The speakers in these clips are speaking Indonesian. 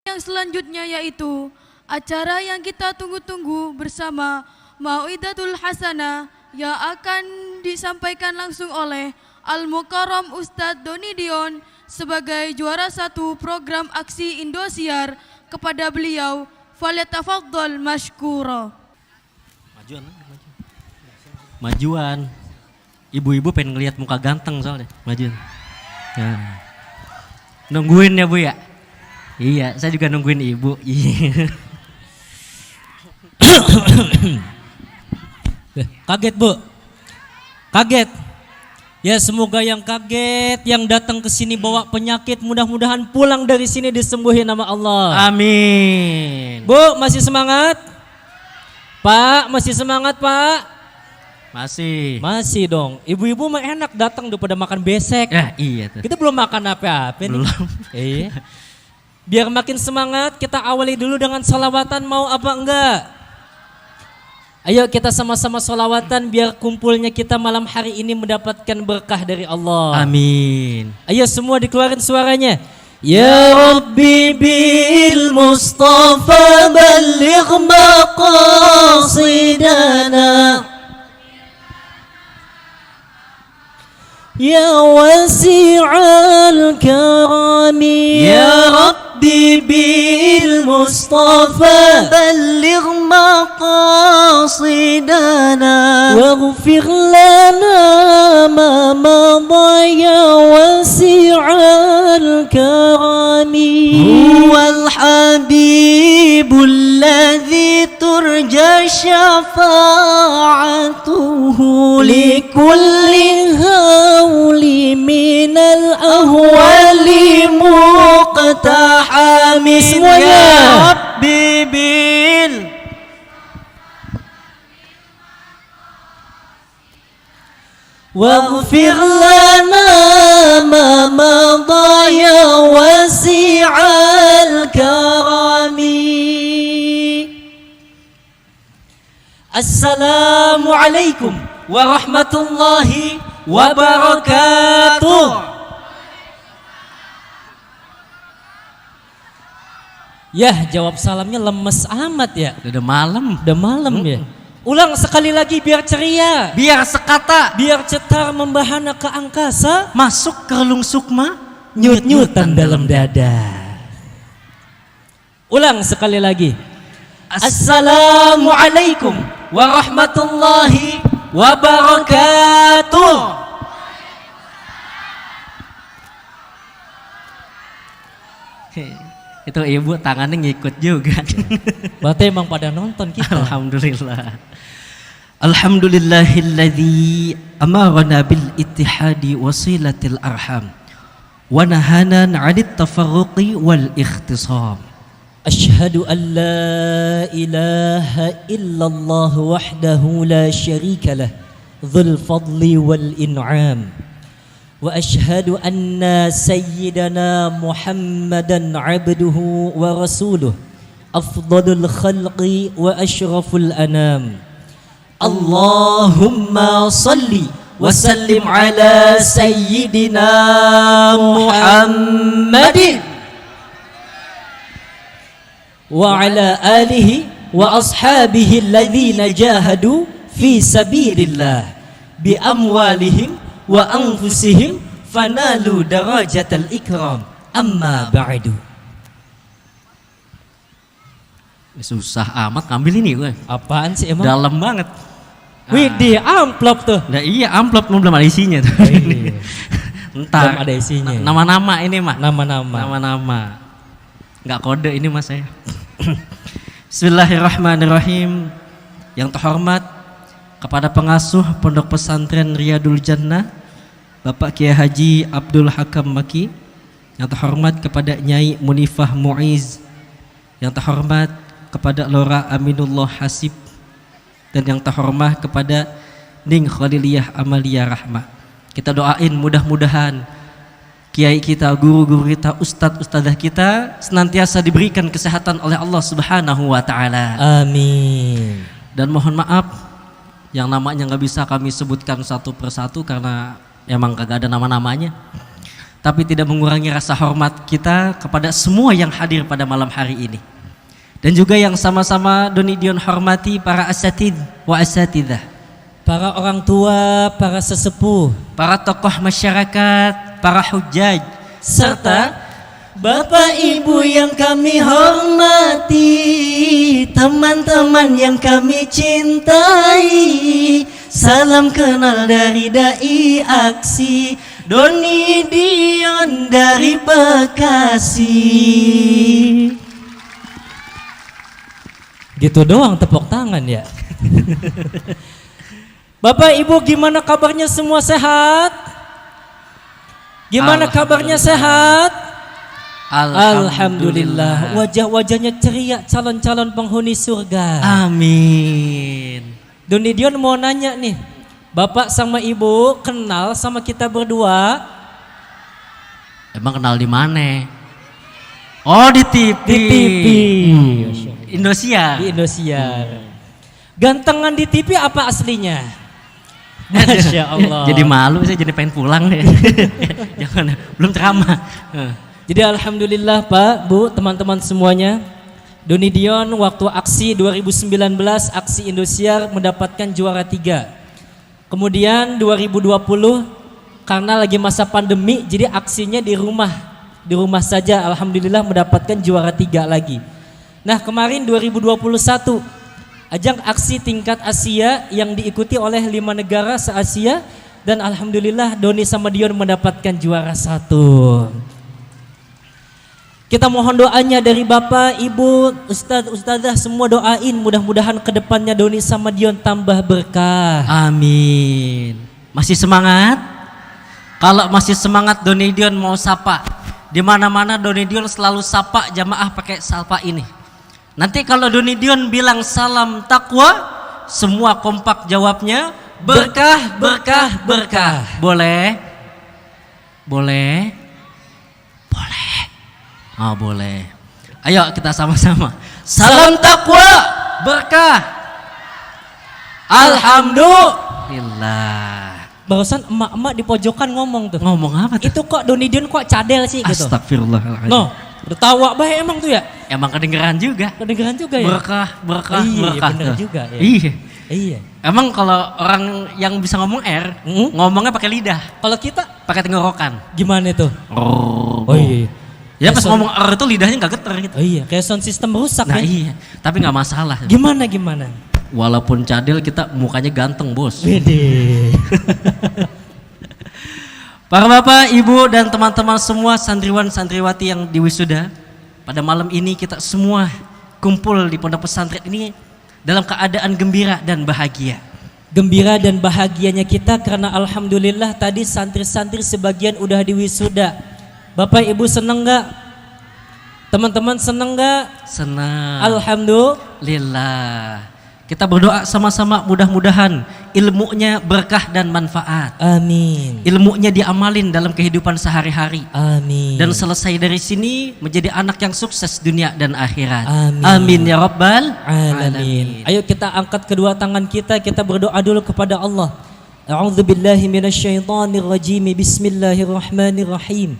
Yang selanjutnya yaitu acara yang kita tunggu-tunggu bersama Mau'idatul Hasanah yang akan disampaikan langsung oleh Al-Mukarram Ustadz Doni Dion sebagai juara 1 program aksi Indosiar. Kepada beliau, falyatafaddal mashkura. Majuan. Ibu-ibu pengen ngelihat muka ganteng soalnya. Majuan. Nah. Nungguin ya Bu ya? Iya, saya juga nungguin ibu. Kaget Bu? Kaget? Ya semoga yang kaget, yang datang ke sini bawa penyakit, mudah-mudahan pulang dari sini disembuhin nama Allah. Amin. Bu, masih semangat? Pak, masih semangat Pak? Masih. Masih dong. Ibu-ibu mah enak datang daripada makan besek. Ya iya tuh. Kita belum makan apa-apa nih. Belum. Iya. Biar makin semangat, kita awali dulu dengan salawatan, mau apa enggak? Ayo kita sama-sama salawatan biar kumpulnya kita malam hari ini mendapatkan berkah dari Allah. Amin. Ayo semua dikeluarin suaranya. Ya Rabbi bil Mustafa balligh maqasidana. Ya wasi'al karami. Ya Rabbi bil Mustafa balligh maqasidana waghfir lana ma madha ya wasi'al karami. Huwal habibul ladzi turja syafa'atuhu likulli hawli minal ahwali muqtahami. Semuanya ya Rabbi bil waghfir lana ma madha ya wasi'al karami. Assalamualaikum warahmatullahi wabarakatuh. Yah, jawab salamnya lemes amat ya. Udah malam. Udah malam ya. Ulang sekali lagi biar ceria. Biar sekata. Biar cetar membahana ke angkasa. Masuk ke relung sukma. Nyut-nyutan dalam dada. Ulang sekali lagi. Assalamualaikum warahmatullahi wabarakatuh. Itu ibu tangannya ngikut juga. Berarti emang pada nonton kita. Alhamdulillah. Alhamdulillahilladzi amarana bil ittihadi wasilatil arham wa nahana 'anit tafarruqi wal ikhtisam. Asyhadu an la ilaha illallah wahdahu la syarika lah dzul fadli wal in'am. وأشهد أن سيدنا محمدا عبده ورسوله أفضل الخلق وأشرف الأنام. اللهم صل وسلم على سيدنا محمد وعلى آله وأصحابه الذين جاهدوا في سبيل الله بأموالهم wa anfusihim fanalu darajatal ikram amma ba'du. Susah amat ngambil ini gue. Apaan sih emang? Dalam banget. Wih di amplop tuh. Nah iya amplop belum ada isinya tuh. Entar belum ada isinya. Nama-nama ini mah. Nama-nama. Enggak kode ini mas saya. Bismillahirrahmanirrahim. Yang terhormat kepada pengasuh Pondok Pesantren Riyadul Jannah Bapak Kiai Haji Abdul Hakam Maki. Yang terhormat kepada Nyai Munifah Muiz. Yang terhormat kepada Lora Aminullah Hasib. Dan yang terhormat kepada Ning Khaliliyah Amalia Rahmah. Kita doain mudah-mudahan kiai kita, guru-guru kita, ustadz-ustadzah kita senantiasa diberikan kesehatan oleh Allah Subhanahu wa taala. Amin. Dan mohon maaf yang namanya nggak bisa kami sebutkan satu persatu karena emang kagak ada nama-namanya. tapi tidak mengurangi rasa hormat kita kepada semua yang hadir pada malam hari ini. Dan juga yang sama-sama Doni Dion hormati para asatid wa asatidah, para orang tua, para sesepuh, para tokoh masyarakat, para hujjaj, serta Bapak Ibu yang kami hormati, teman-teman yang kami cintai, salam kenal dari Dai Aksi Doni Dion dari Bekasi. Gitu doang tepuk tangan ya. Bapak Ibu gimana kabarnya, semua sehat? Gimana kabarnya, sehat? Alhamdulillah. Wajah-wajahnya ceria calon-calon penghuni surga. Amin. Doni Dion mau nanya nih, Bapak sama Ibu kenal sama kita berdua? Emang kenal di mana? Oh, di TV. Di TV. Indosiar. Di Indosiar. Gantengan di TV apa aslinya? Masya Allah. Jadi malu, saya jadi pengen pulang deh. Jangan, belum ceramah. Jadi alhamdulillah Pak, Bu, teman-teman semuanya, Doni Dion waktu aksi 2019 aksi Indosiar mendapatkan juara 3. Kemudian 2020 karena lagi masa pandemi jadi aksinya di rumah saja, alhamdulillah mendapatkan juara 3 lagi. Nah, kemarin 2021 ajang aksi tingkat Asia yang diikuti oleh 5 negara se-Asia dan alhamdulillah Doni sama Dion mendapatkan juara 1. Kita mohon doanya dari Bapak, Ibu, Ustadz, Ustadzah semua doain mudah-mudahan kedepannya Doni sama Dion tambah berkah. Amin. Masih semangat? Kalau masih semangat Doni Dion mau sapa. Di mana-mana Doni Dion selalu sapa jamaah pakai sapa ini. Nanti kalau Doni Dion bilang salam takwa, semua kompak jawabnya berkah, berkah, berkah. Boleh? Boleh? Boleh. Oh, boleh. Ayo kita sama-sama. Salam takwa, berkah. Alhamdulillah. Barusan emak-emak di pojokan ngomong tuh. Ngomong apa tuh? Itu kok Doni Dion kok cadel sih gitu. Astagfirullahaladzim. No, bertawa baik emang tuh ya. Emang kedengeran juga. Kedengeran juga ya. Berkah, berkah, Iya, berkah. bener tuh. juga ya. Iya. Iya. Emang kalau orang yang bisa ngomong R, ngomongnya pakai lidah, Kalau kita pakai tenggorokan. gimana itu? Oh, iya. Ya pas Kayak ngomong R itu lidahnya nggak geter gitu. Oh iya, kayak sound system rusak Nah ya. iya, tapi nggak masalah. Gimana? Walaupun cadel kita mukanya ganteng, bos. Wede. Para bapak, ibu dan teman-teman semua santriwan santriwati yang di wisuda, pada malam ini kita semua kumpul di pondok pesantren ini dalam keadaan gembira dan bahagia. Gembira dan bahagianya kita karena alhamdulillah tadi santri-santri sebagian udah di wisuda. Bapak Ibu seneng gak? Teman-teman seneng gak? Senang. Alhamdulillah. Kita berdoa sama-sama mudah-mudahan ilmunya berkah dan manfaat. Amin. Ilmunya diamalin dalam kehidupan sehari-hari. Amin. Dan selesai dari sini menjadi anak yang sukses dunia dan akhirat. Amin. Amin ya rabbal Alamin. Ayo kita angkat kedua tangan kita berdoa dulu kepada Allah. A'udzubillahi minasyaitonirrajim. Bismillahirrahmanirrahim.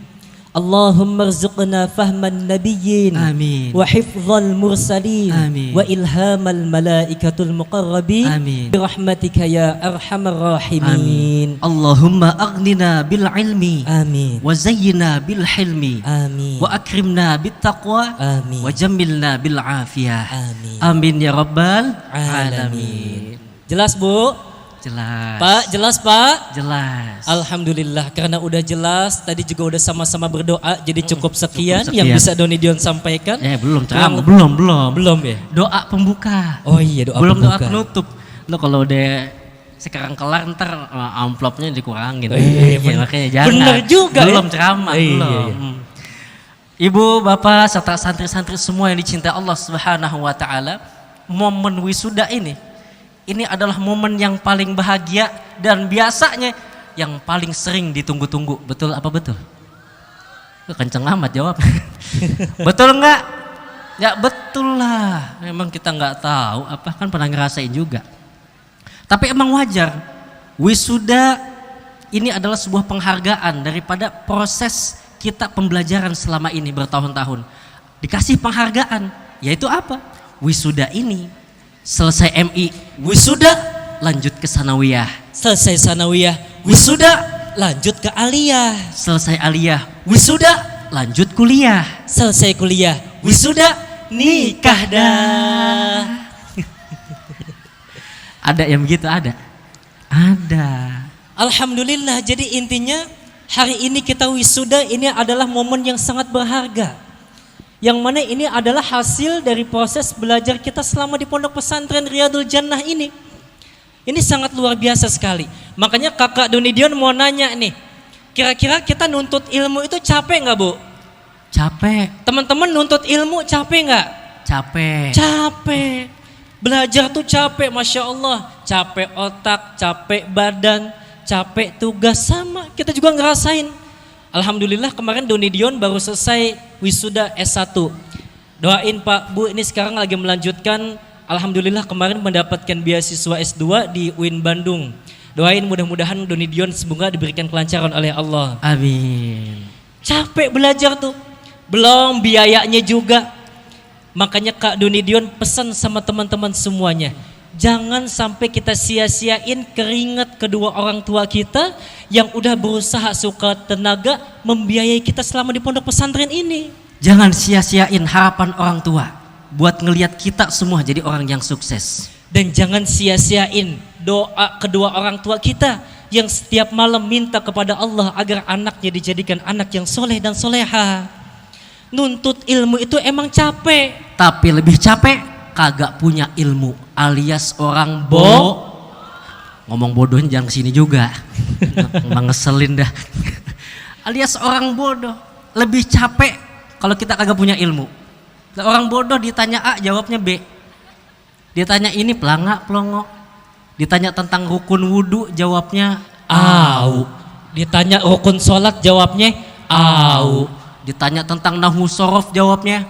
Allahumma rzuqna fahman nabiyyin. Amin. Wa hifdzal mursalin. Amin. Wa ilhamal malaikatul muqarrabin. Amin. Birahmatika ya arhamar rahimin. Allahumma aghnina bil ilmi. Amin. Wa zayyina bil hilmi. Amin. Wa akrimna bit taqwa. Amin. Wa jammilna bil afiyah. Amin. Amin ya rabbal Alamin. Jelas Bu? Jelas. Pak, jelas Pak? Jelas. Alhamdulillah karena udah jelas, tadi juga udah sama-sama berdoa, jadi cukup sekian, Cukup sekian. yang bisa Doni Dion sampaikan. Belum Yang- belum. Belum ya? Doa pembuka. Oh iya, doa belum doa pembuka. penutup. Lo kalau udah sekarang kelar ntar amplopnya dikurangin. Oh iya, makanya jangan. bener juga belum ya. ceramah, Iya, belum. iya. Ibu, bapak, serta santri-santri semua yang dicintai Allah Subhanahu wa taala, momen wisuda ini adalah momen yang paling bahagia dan biasanya yang paling sering ditunggu-tunggu. Betul apa betul? Kenceng amat jawab. Betul enggak? Ya betul lah. Memang kita nggak tahu apa, kan pernah ngerasain juga. Tapi emang wajar. Wisuda ini adalah sebuah penghargaan daripada proses kita pembelajaran selama ini bertahun-tahun. Dikasih penghargaan, yaitu apa? Wisuda ini. Selesai MI, wisuda, lanjut ke sanawiyah. Selesai sanawiyah, wisuda, lanjut ke aliyah. Selesai aliyah, wisuda, lanjut kuliah. Selesai kuliah, wisuda, nikah dah. Ada yang begitu ada? Ada. Alhamdulillah, jadi intinya hari ini kita wisuda, ini adalah momen yang sangat berharga. Yang mana ini adalah hasil dari proses belajar kita selama di Pondok Pesantren Riyadul Jannah ini. Ini sangat luar biasa sekali. Makanya kakak Doni Dion mau nanya nih, kira-kira kita nuntut ilmu itu capek nggak, Bu? Capek. Teman-teman nuntut ilmu capek nggak? Capek. Capek. Belajar tuh capek, Masya Allah. Capek otak, capek badan, capek tugas, sama. Kita juga ngerasain. Alhamdulillah kemarin Doni Dion baru selesai wisuda S1. Doain Pak, Bu, ini sekarang lagi melanjutkan. Alhamdulillah kemarin mendapatkan beasiswa S2 di UIN Bandung. Doain mudah-mudahan Doni Dion semoga diberikan kelancaran oleh Allah. Amin. Capek belajar tuh. Belum biayanya juga. Makanya Kak Doni Dion pesan sama teman-teman semuanya, jangan sampai kita sia-siain keringat kedua orang tua kita yang udah berusaha suka tenaga membiayai kita selama di pondok pesantren ini. Jangan sia-siain harapan orang tua buat ngelihat kita semua jadi orang yang sukses. Dan jangan sia-siain doa kedua orang tua kita yang setiap malam minta kepada Allah agar anaknya dijadikan anak yang soleh dan soleha. Nuntut ilmu itu emang capek, tapi lebih capek kagak punya ilmu alias orang ngomong bodohnya jangan kesini juga. Emang ngeselin dah. Alias orang bodoh lebih capek kalau kita kagak punya ilmu. Orang bodoh ditanya A jawabnya B, ditanya ini pelangak pelongo, ditanya tentang rukun wudhu jawabnya au, ditanya rukun sholat jawabnya au, ditanya tentang nahwu sorof jawabnya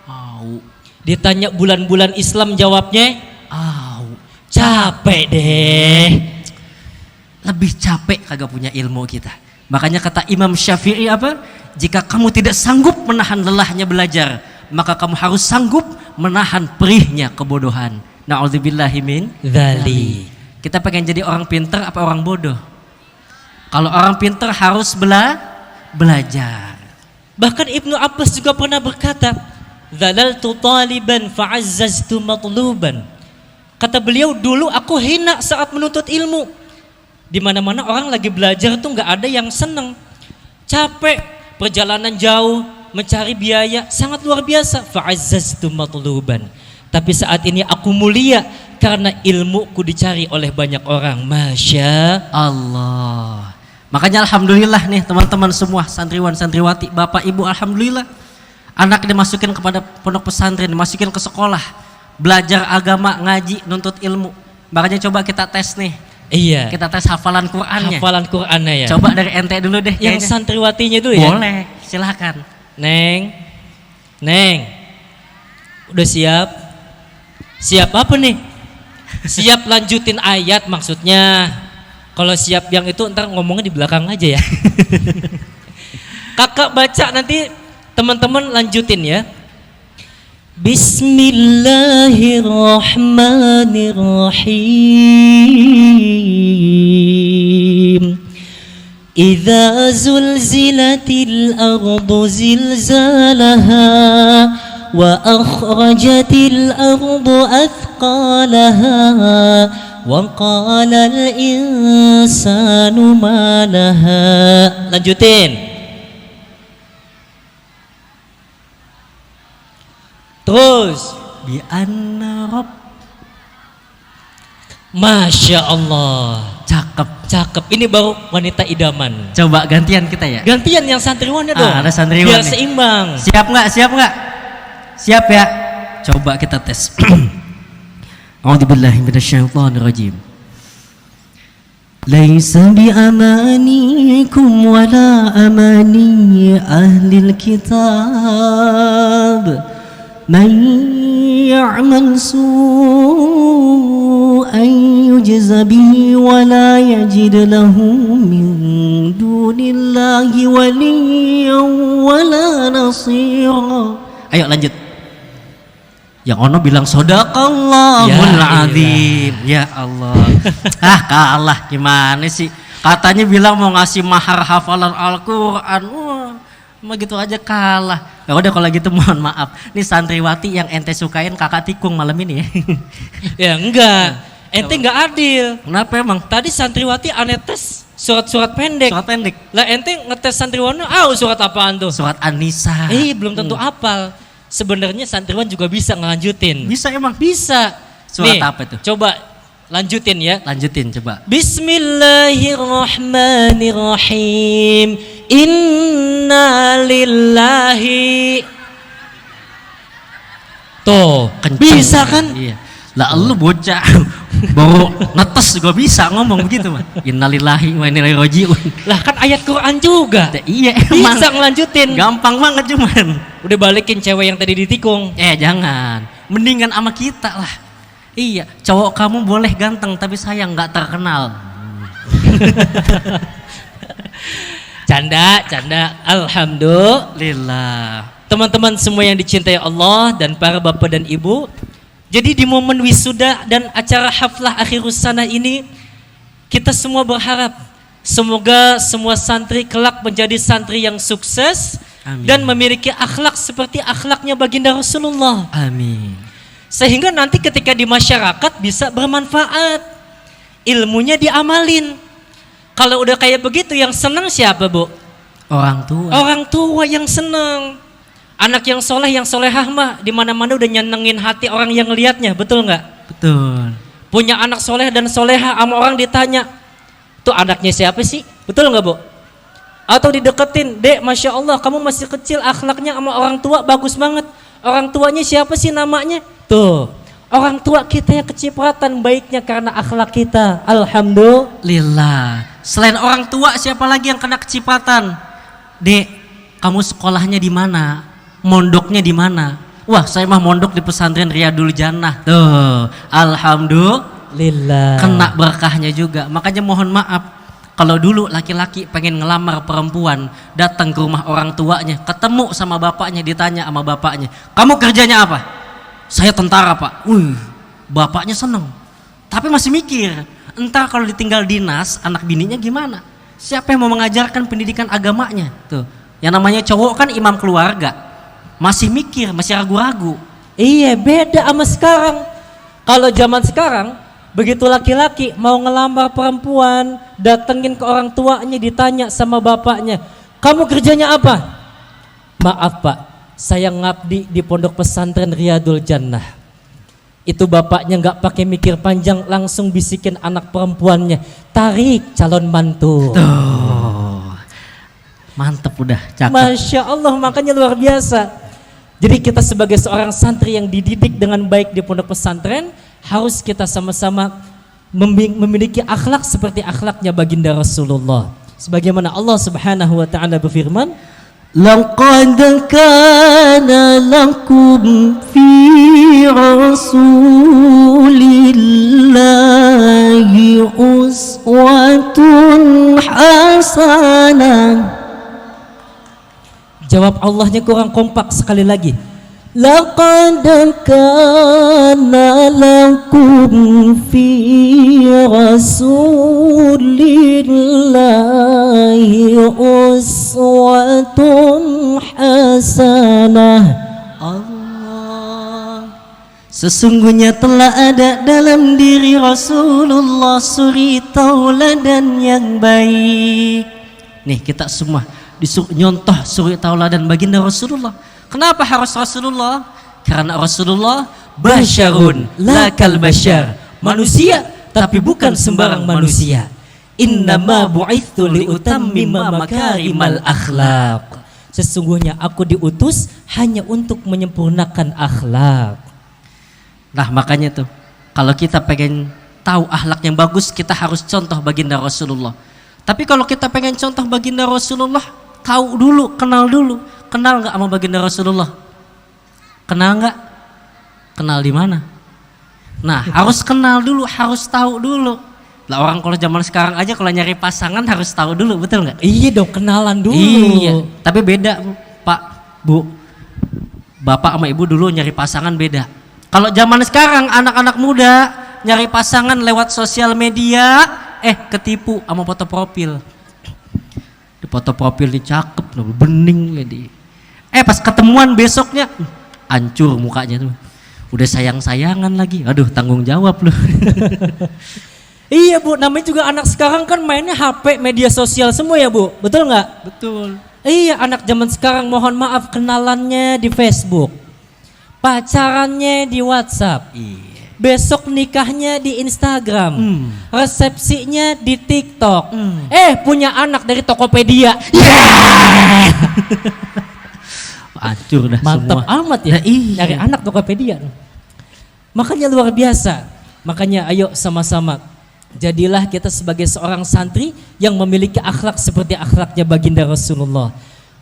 au, ditanya bulan-bulan Islam jawabnya au. Capek deh. Lebih capek kagak punya ilmu kita. Makanya kata Imam Syafi'i apa? Jika kamu tidak sanggup menahan lelahnya belajar, maka kamu harus sanggup menahan perihnya kebodohan. Na'udzubillahi min dzalik. Kita pengen jadi orang pintar apa orang bodoh? Kalau orang pintar harus belajar. Bahkan Ibnu Abbas juga pernah berkata, "Dhalaltu taliban fa'azzaztu matluban." Kata beliau, dulu aku hina saat menuntut ilmu. Di mana-mana orang lagi belajar tuh nggak ada yang seneng. Capek, perjalanan jauh, mencari biaya sangat luar biasa. Fa'azzaztu matluban. Tapi saat ini aku mulia karena ilmuku dicari oleh banyak orang. Masya Allah. Makanya alhamdulillah nih teman-teman semua, santriwan santriwati, bapak ibu, alhamdulillah anak dimasukin kepada pondok pesantren, dimasukin ke sekolah, belajar agama, ngaji, nuntut ilmu. Makanya coba kita tes nih. iya. Kita tes hafalan Qur'annya. Hafalan Qur'annya ya. Coba dari ente dulu deh. Yang kayaknya. santriwatinya dulu ya. Boleh, silakan. Neng, udah siap? Siap apa nih? Siap lanjutin ayat maksudnya. Kalau siap yang itu ntar ngomongnya di belakang aja ya. Kakak baca nanti teman-teman lanjutin ya. Bismillahirrahmanirrahim. Idza zulzilatil ardu zilzalaha wa akhrajatil ardu athqalaha wa qala al insanu ma laha. Lanjutin. Terus Bi anna rabb. Masya Allah. Cakep. Cakep. Ini baru wanita idaman. Coba gantian kita ya. Gantian yang santriwannya dong. Ada santriwan biar nih. seimbang. Siap nggak? Siap nggak? Siap ya. Coba kita tes. A'udzubillahi minasyaitonirrajim. Laisa bi amanikum wala amani ahlil kitab. Man ya'mal su'an أن يجز به ولا يجد له من دون الله وليا ولا نصيرا. Ayo lanjut. Yang ono bilang sodaqallahul azim. Ya Allah. Kalah gimana sih? Katanya bilang mau ngasih mahar hafalan Al-Qur'an. Wah, gitu aja kalah. Ya udah kalau gitu mohon maaf. Nih santriwati yang ente sukain kakak tikung malam ini ya. Ya enggak. Ente enggak adil. Kenapa emang? Tadi santriwati aneh tes surat-surat pendek. Surat pendek. Lah ente ngetes santriwana, surat apaan tuh? Surat An-Nisa. Belum tentu hafal. Sebenarnya santriwan juga bisa ngelanjutin. Bisa emang? Bisa. Surat Nih, apa itu? Coba lanjutin ya. Lanjutin coba. Bismillahirrahmanirrahim. Inna lillahi. Tuh, Kenceng. bisa kan? Iya. Lah lu bocah baru netes juga bisa ngomong begitu mah. Innalillahi wa inna ilaihi raji'un. Lah kan ayat Quran juga. Iya emang. Bisa ngelanjutin. Gampang banget cuman. Udah balikin cewek yang tadi ditikung. Jangan. Mendingan sama kita lah. Iya, cowok kamu boleh ganteng tapi sayang nggak terkenal. Canda. Alhamdulillah. Teman-teman semua yang dicintai Allah dan para bapak dan ibu. Jadi di momen wisuda dan acara haflah akhirus sana ini, kita semua berharap semoga semua santri kelak menjadi santri yang sukses. Amin. Dan memiliki akhlak seperti akhlaknya baginda Rasulullah. Amin. Sehingga nanti ketika di masyarakat bisa bermanfaat, ilmunya diamalin. Kalau udah kayak begitu yang senang siapa, Bu? Orang tua. Orang tua yang senang. Anak yang soleh, yang solehah mah di mana-mana udah nyenengin hati orang yang ngelihatnya, betul nggak? Betul. Punya anak soleh dan soleha, sama orang ditanya, tuh anaknya siapa sih? Betul nggak, Bu? Atau dideketin, Dek, Masya Allah kamu masih kecil, akhlaknya sama orang tua bagus banget. Orang tuanya siapa sih namanya? Tuh, orang tua kita yang kecipratan baiknya karena akhlak kita. Alhamdulillah. Selain orang tua siapa lagi yang kena kecipratan? Dek, kamu sekolahnya di mana? Mondoknya di mana? Wah, saya mah mondok di pesantren Riyadul Jannah. Tuh, alhamdulillah. Kena berkahnya juga. Makanya mohon maaf, kalau dulu laki-laki pengen ngelamar perempuan, datang ke rumah orang tuanya, ketemu sama bapaknya, ditanya sama bapaknya, kamu kerjanya apa? Saya tentara, Pak. Bapaknya seneng. Tapi masih mikir, entar kalau ditinggal dinas, anak bininya gimana? Siapa yang mau mengajarkan pendidikan agamanya? Tuh, yang namanya cowok kan imam keluarga. Masih mikir, masih ragu-ragu. Iya, beda sama sekarang. Kalau zaman sekarang, begitu laki-laki mau ngelamar perempuan, datengin ke orang tuanya, ditanya sama bapaknya, kamu kerjanya apa? Maaf Pak, saya ngabdi di pondok pesantren Riyadul Jannah. Itu bapaknya nggak pakai mikir panjang, langsung bisikin anak perempuannya, tarik calon mantu. Tuh, mantep udah, cakep. Masya Allah, makanya luar biasa. Jadi kita sebagai seorang santri yang dididik dengan baik di pondok pesantren, harus kita sama-sama memiliki akhlak seperti akhlaknya baginda Rasulullah. Sebagaimana Allah Subhanahu wa taala berfirman, laqad kana lakum fi rasulillahi uswatun hasanah. Jawab Allahnya kurang kompak, sekali lagi. Laqad kana lakum fi rasulillahi uswatun hasanah. Allah, sesungguhnya telah ada dalam diri Rasulullah suri tauladan yang baik. Nih kita semua disuruh nyontoh suri tauladan baginda Rasulullah. Kenapa harus Rasulullah? Karena Rasulullah basyarun lakal basyar, manusia tapi bukan sembarang manusia. Innama bu'itsu liutammima makarimal akhlaq. Sesungguhnya aku diutus hanya untuk menyempurnakan akhlak. Nah makanya tuh, kalau kita pengen tahu akhlak yang bagus, kita harus contoh baginda Rasulullah. Tapi kalau kita pengen contoh baginda Rasulullah, tahu dulu, kenal dulu. Kenal nggak sama baginda Rasulullah? Kenal nggak? Kenal di mana? Nah, harus kenal dulu, harus tahu dulu. Lah orang kalau zaman sekarang aja kalau nyari pasangan harus tahu dulu, betul nggak? Iya dong, kenalan dulu. Iya, tapi beda Pak, Bu. Bapak sama Ibu dulu nyari pasangan beda. Kalau zaman sekarang anak-anak muda nyari pasangan lewat sosial media, ketipu sama foto profil. Di foto profil ini cakep, bening lagi. Pas ketemuan besoknya, hancur mukanya tuh. Udah sayang-sayangan lagi. Aduh, tanggung jawab loh. Iya Bu, namanya juga anak sekarang kan mainnya HP, media sosial semua ya Bu, betul nggak? Betul. Iya, anak zaman sekarang mohon maaf kenalannya di Facebook, pacarannya di WhatsApp, Iya. besok nikahnya di Instagram, resepsinya di TikTok. Punya anak dari Tokopedia. Hancur dah Mantap semua. amat ya. Nah, iya. Dari anak Tokopedia. Makanya luar biasa. Makanya ayo sama-sama jadilah kita sebagai seorang santri yang memiliki akhlak seperti akhlaknya baginda Rasulullah.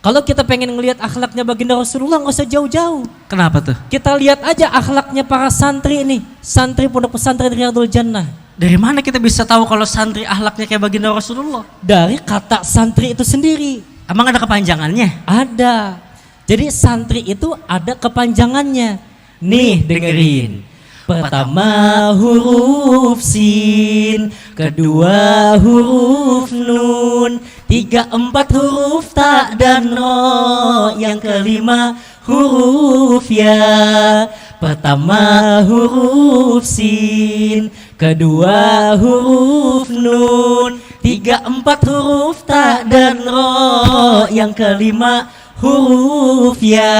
Kalau kita pengen ngelihat akhlaknya baginda Rasulullah nggak usah jauh-jauh. Kenapa tuh? Kita lihat aja akhlaknya para santri ini, santri pondok pesantren Riyadul Jannah. Dari mana kita bisa tahu kalau santri akhlaknya kayak baginda Rasulullah? Dari kata santri itu sendiri. Emang ada kepanjangannya? Ada. Jadi santri itu ada kepanjangannya. Nih dengerin. Pertama huruf sin, kedua huruf nun, 3, 4 huruf ta dan ro, yang kelima huruf ya. Pertama huruf sin, kedua huruf nun, 3, 4 huruf ta dan ro, yang kelima huruf ya.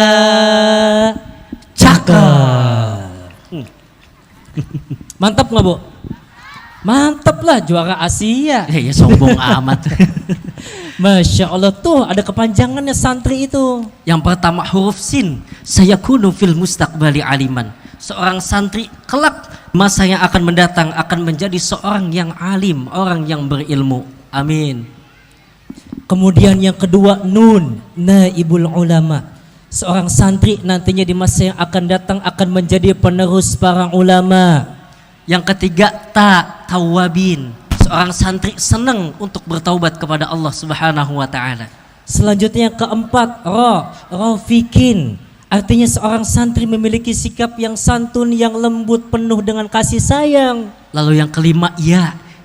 Cakep. Mantap nggak Bu? Mantap lah, juara Asia. Ya sombong amat. Masya Allah, tuh ada kepanjangannya santri itu. Yang pertama huruf sin, sayakunu fil mustaqbali aliman. Seorang santri kelak masa yang akan mendatang akan menjadi seorang yang alim, orang yang berilmu. Amin. Kemudian yang kedua nun, naibul ulama. Seorang santri nantinya di masa yang akan datang akan menjadi penerus para ulama. Yang ketiga tawabin. Seorang santri senang untuk bertaubat kepada Allah Subhanahu wa taala. Selanjutnya yang keempat rafikin. Artinya seorang santri memiliki sikap yang santun, yang lembut, penuh dengan kasih sayang. Lalu yang kelima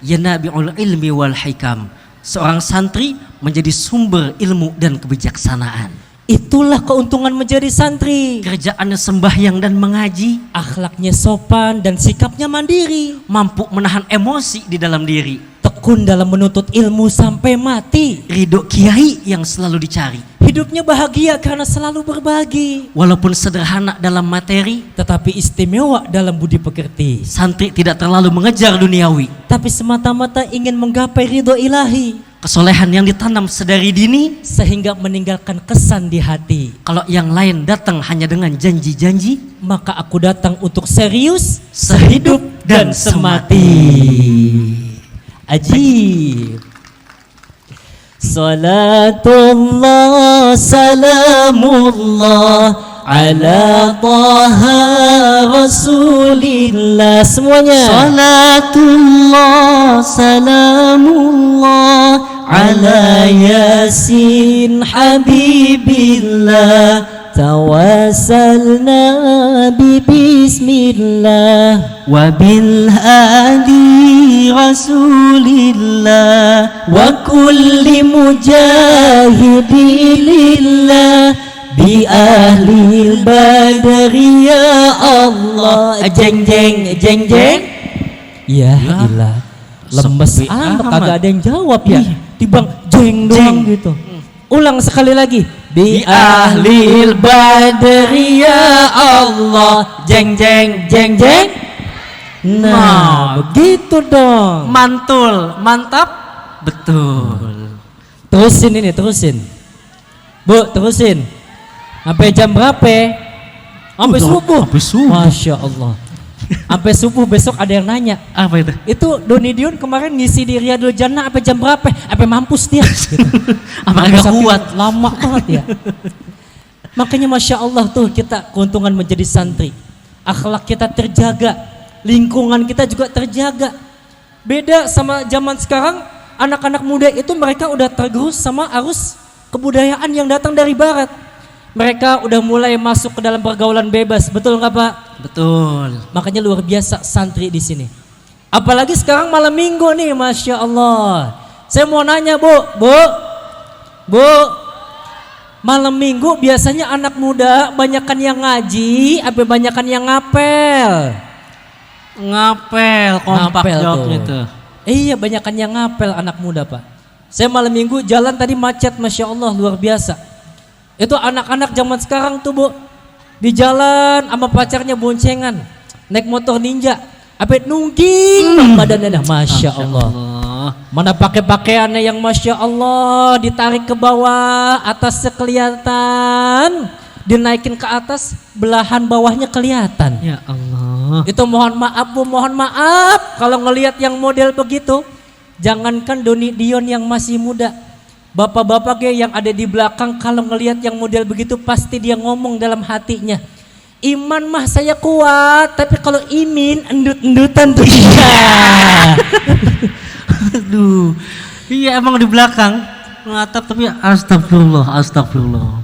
nabiul ilmi wal hikam. Seorang santri menjadi sumber ilmu dan kebijaksanaan. Itulah keuntungan menjadi santri. Kerjaannya sembahyang dan mengaji, Akhlaknya sopan dan sikapnya mandiri. mampu menahan emosi di dalam diri, Tekun dalam menuntut ilmu sampai mati. ridho kiai yang selalu dicari. Hidupnya bahagia karena selalu berbagi. Walaupun sederhana dalam materi, Tetapi istimewa dalam budi pekerti. santri tidak terlalu mengejar duniawi. Tapi semata-mata ingin menggapai ridho ilahi. Kesolehan yang ditanam sedari dini, Sehingga meninggalkan kesan di hati. kalau yang lain datang hanya dengan janji-janji, Maka aku datang untuk serius, sehidup dan semati. Ajib. Salatullah salamullah ala taha rasulillah. Semuanya. Salatullah salamullah ala yasin habibillah. Tawassalna bismillah wabil hadi rasulillah wa kulli mujahidilillah bi ahli badri ya Allah. Jeng jeng jeng jeng. Ya ilah, lemes sepi amat amat. kagak ada yang jawab ya. Tibang jeng doang gitu. Ulang sekali lagi. Bi ahlil badri ya Allah. Jeng jeng jeng jeng. Nah, begitu dong. mantul, mantap, betul. Terusin ini, terusin. Bu, terusin. Sampai jam berapa? Sampai Udah, subuh. sampai subuh. Masya Allah. Sampai subuh besok ada yang nanya. Apa itu? Itu Doni Dion kemarin ngisi di Riyadul Jannah apa jam berapa? Apa mampus dia? Gitu. Apa nggak Saking kuat? Lama banget ya. Makanya Masya Allah tuh kita keuntungan menjadi santri. Akhlak kita terjaga. lingkungan kita juga terjaga. Beda sama zaman sekarang, anak-anak muda itu mereka udah tergerus sama arus kebudayaan yang datang dari barat. Mereka udah mulai masuk ke dalam pergaulan bebas, betul nggak Pak? Betul. Makanya luar biasa santri di sini. Apalagi sekarang malam minggu nih, masya Allah. Saya mau nanya Bu, malam minggu biasanya anak muda banyakan yang ngaji, apa banyakan yang ngapel? Ngapel, kompak Ngapel jawabnya tuh. tuh. Iya, banyakan yang ngapel anak muda Pak. Saya malam minggu jalan tadi macet, masya Allah luar biasa. Itu anak-anak zaman sekarang tuh Bu, di jalan sama pacarnya boncengan, naik motor ninja, apa nungging badannya dah, masya Allah. Mana pakai pakaiannya yang masya Allah, ditarik ke bawah, atasnya kelihatan, dinaikin ke atas, belahan bawahnya kelihatan. Ya Allah. Itu mohon maaf Bu, mohon maaf kalau ngelihat yang model begitu. Jangankan Doni Dion yang masih muda, bapak-bapak yang ada di belakang kalau ngelihat yang model begitu pasti dia ngomong dalam hatinya, iman mah saya kuat, tapi kalau imin endut-endutan tuh iya. Aduh. Iya emang di belakang ngatap tapi astagfirullah, astagfirullah.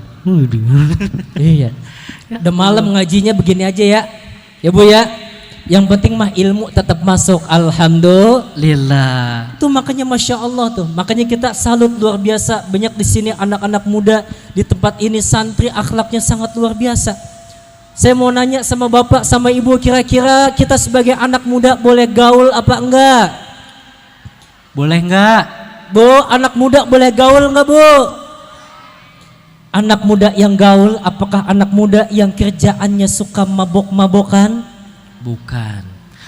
Iya. Udah malam ngajinya begini aja ya. Ya Bu ya. Yang penting mah ilmu tetap masuk. Alhamdulillah. Itu makanya masya Allah tuh. Makanya kita salut luar biasa. Banyak di sini anak-anak muda di tempat ini, santri akhlaknya sangat luar biasa. Saya mau nanya sama bapak sama ibu, kira-kira kita sebagai anak muda boleh gaul apa enggak? Boleh enggak? Bu, anak muda boleh gaul enggak Bu? Anak muda yang gaul, apakah anak muda yang kerjaannya suka mabok-mabokan? Bukan.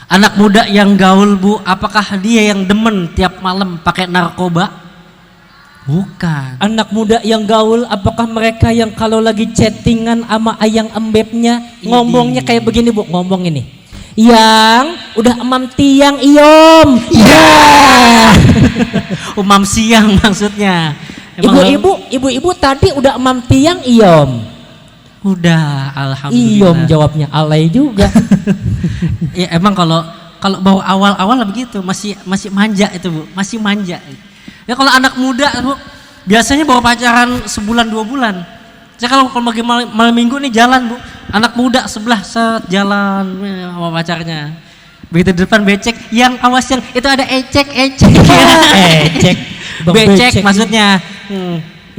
Anak muda yang gaul Bu, apakah dia yang demen tiap malam pakai narkoba? Bukan. Anak muda yang gaul, apakah mereka yang kalau lagi chattingan sama ayang embebnya ngomongnya kayak begini Bu, ngomong ini, yang udah emam tiang iom ya. Umam siang maksudnya. Emang Ibu-ibu tadi udah emam tiang iom. Udah, alhamdulillah. Iom jawabnya, alay juga. Ya emang kalau bawa awal-awal begitu, masih manja itu Bu, masih manja. Ya kalau anak muda Bu, biasanya bawa pacaran sebulan 2 bulan. Saya kalau bagi malam minggu nih jalan Bu, anak muda sebelah jalan sama pacarnya. Begitu di depan becek, yang awas yang itu ada ecek. Ecek. Becek maksudnya.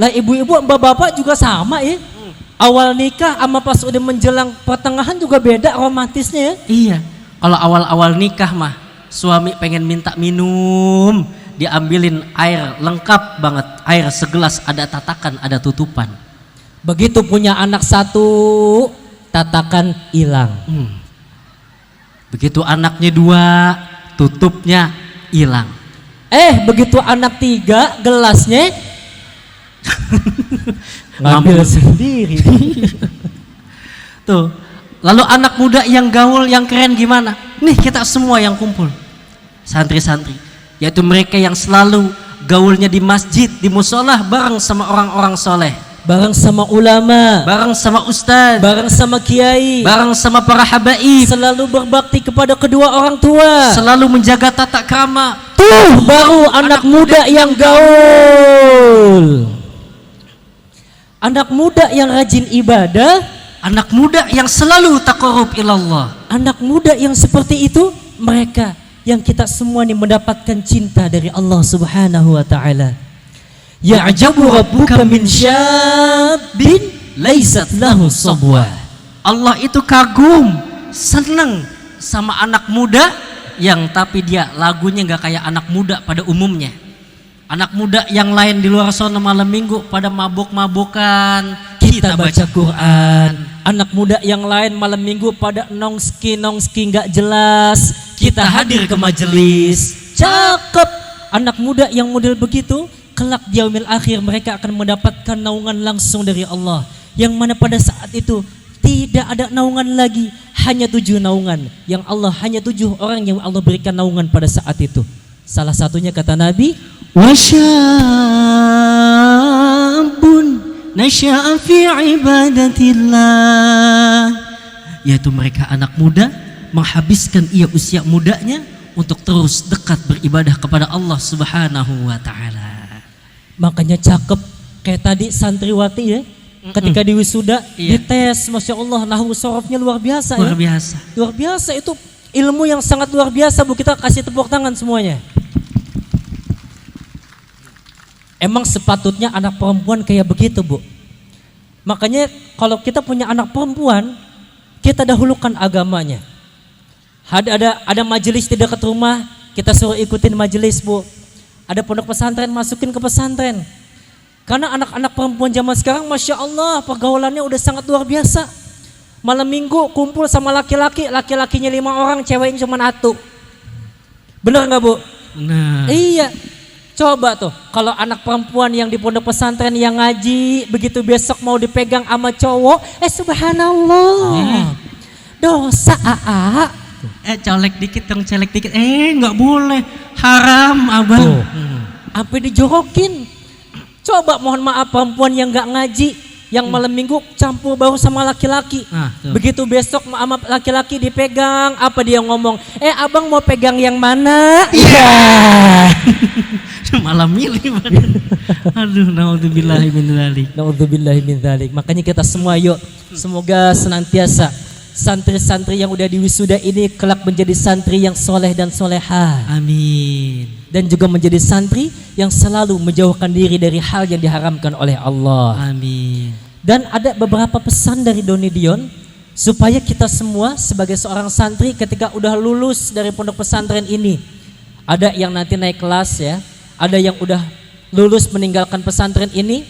Lah ibu-ibu bapak-bapak juga sama ya. Awal nikah sama pas udah menjelang pertengahan juga beda romantisnya ya. Iya. Kalau awal-awal nikah mah suami pengen minta minum, diambilin air lengkap banget, air segelas, ada tatakan, ada tutupan. Begitu punya anak satu, tatakan hilang. Begitu anaknya 2, tutupnya hilang. Begitu anak 3, gelasnya ngambil sendiri. Tuh. Lalu anak muda yang gaul, yang keren gimana? Nih kita semua yang kumpul, santri-santri, yaitu mereka yang selalu gaulnya di masjid, di musola, bareng sama orang-orang soleh, bareng sama ulama, bareng sama ustadz, bareng sama kiai, bareng sama para habaib, selalu berbakti kepada kedua orang tua, selalu menjaga tata krama. Tuh baru anak muda yang gaul. Anak muda yang rajin ibadah, anak muda yang selalu taqarrub ilallah. Anak muda yang seperti itu, mereka yang kita semua nih mendapatkan cinta dari Allah Subhanahu wa taala. Ya'jabu rabbuka min syabin laisat lahu sabwa. Allah itu kagum, seneng sama anak muda yang tapi dia lagunya nggak kayak anak muda pada umumnya. Anak muda yang lain di luar sana malam minggu pada mabok-mabokan, kita baca Quran. Anak muda yang lain malam minggu pada nongski nggak jelas, kita hadir ke majelis. Cakep. Anak muda yang model begitu, kelak di yaumil akhir mereka akan mendapatkan naungan langsung dari Allah, yang mana pada saat itu tidak ada naungan lagi, hanya 7 naungan yang Allah, hanya 7 orang yang Allah berikan naungan pada saat itu. Salah satunya kata Nabi, wasyabun nasya'a fi ibadatillah, yaitu mereka anak muda menghabiskan ia usia mudanya untuk terus dekat beribadah kepada Allah Subhanahu wa taala. Makanya cakep kayak tadi santriwati ya. Ketika di wisuda Iya. dites, Masya Allah, nahwu sorofnya luar biasa Luar ya. biasa. Luar biasa, itu ilmu yang sangat luar biasa Bu. Kita kasih tepuk tangan semuanya. Emang sepatutnya anak perempuan kayak begitu Bu. Makanya kalau kita punya anak perempuan, kita dahulukan agamanya. Ada majelis di dekat rumah, kita suruh ikutin majelis Bu. Ada pondok pesantren, masukin ke pesantren. Karena anak-anak perempuan zaman sekarang Masya Allah pergaulannya udah sangat luar biasa. Malam minggu kumpul sama laki-laki, laki-lakinya 5 orang, ceweknya cuma 1. Bener gak Bu? Nah, Iya. Coba tuh, kalau anak perempuan yang di pondok pesantren yang ngaji, begitu besok mau dipegang sama cowok, subhanallah, dosa aa. colek dikit dong, colek dikit. Nggak boleh, haram abang. Tuh. Sampai dijorokin. Coba mohon maaf perempuan yang nggak ngaji, yang malam minggu campur baru sama laki-laki. Ah, tuh. Begitu besok sama laki-laki dipegang, apa dia ngomong? Abang mau pegang yang mana? Iya. Malah milih badan. Aduh, naudzubillahi min dzalik. Nauzubillahi min dzalik. Makanya kita semua yuk, semoga senantiasa santri-santri yang udah di wisuda ini kelak menjadi santri yang soleh dan solehah, Amin. dan juga menjadi santri yang selalu menjauhkan diri dari hal yang diharamkan oleh Allah. Amin. Dan ada beberapa pesan dari Doni Dion supaya kita semua sebagai seorang santri ketika udah lulus dari pondok pesantren ini, ada yang nanti naik kelas ya, ada yang udah lulus meninggalkan pesantren ini,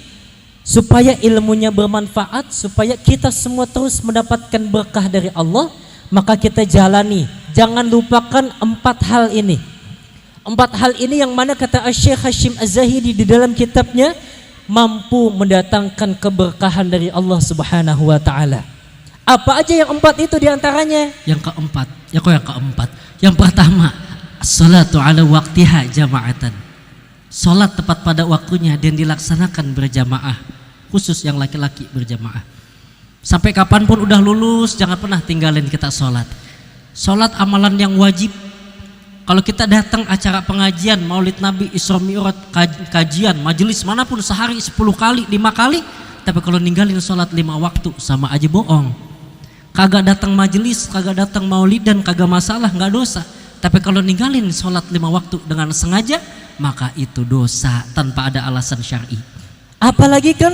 supaya ilmunya bermanfaat, supaya kita semua terus mendapatkan berkah dari Allah, maka kita jalani. Jangan lupakan 4 hal ini. 4 hal ini yang mana kata Syekh Hashim Az-Zahidi di dalam kitabnya mampu mendatangkan keberkahan dari Allah Subhanahu wa taala. Apa aja yang 4 itu diantaranya? Yang keempat, yang keempat. Yang pertama, as-salatu ala waqtiha jama'atan. Salat tepat pada waktunya dan dilaksanakan berjamaah, khusus yang laki-laki berjamaah. Sampai kapanpun udah lulus, jangan pernah tinggalin kita salat. Salat amalan yang wajib. Kalau kita datang acara pengajian, Maulid Nabi, Isra Mi'raj, kajian, majelis manapun sehari 10 kali, 5 kali, tapi kalau ninggalin salat 5 waktu sama aja bohong. Kagak datang majelis, kagak datang maulid dan kagak masalah, nggak dosa. Tapi kalau ninggalin salat 5 waktu dengan sengaja, maka itu dosa tanpa ada alasan syar'i. Apalagi kan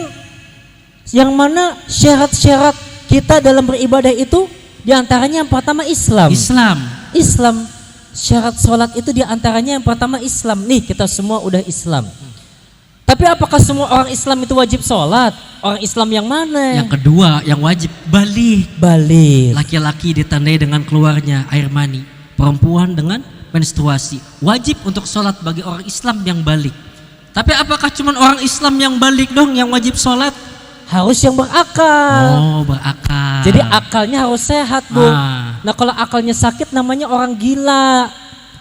yang mana syarat-syarat kita dalam beribadah itu diantaranya yang pertama Islam. Islam. Syarat sholat itu diantaranya yang pertama Islam. Nih kita semua udah Islam. Tapi apakah semua orang Islam itu wajib sholat? Orang Islam yang mana? Yang kedua yang wajib balik. Laki-laki ditandai dengan keluarnya air mani, perempuan dengan menstruasi. Wajib untuk sholat bagi orang Islam yang balik. Tapi apakah cuma orang Islam yang balik dong yang wajib sholat? Harus yang berakal. Oh, berakal. Jadi akalnya harus sehat, Bu. Nah kalau akalnya sakit namanya orang gila.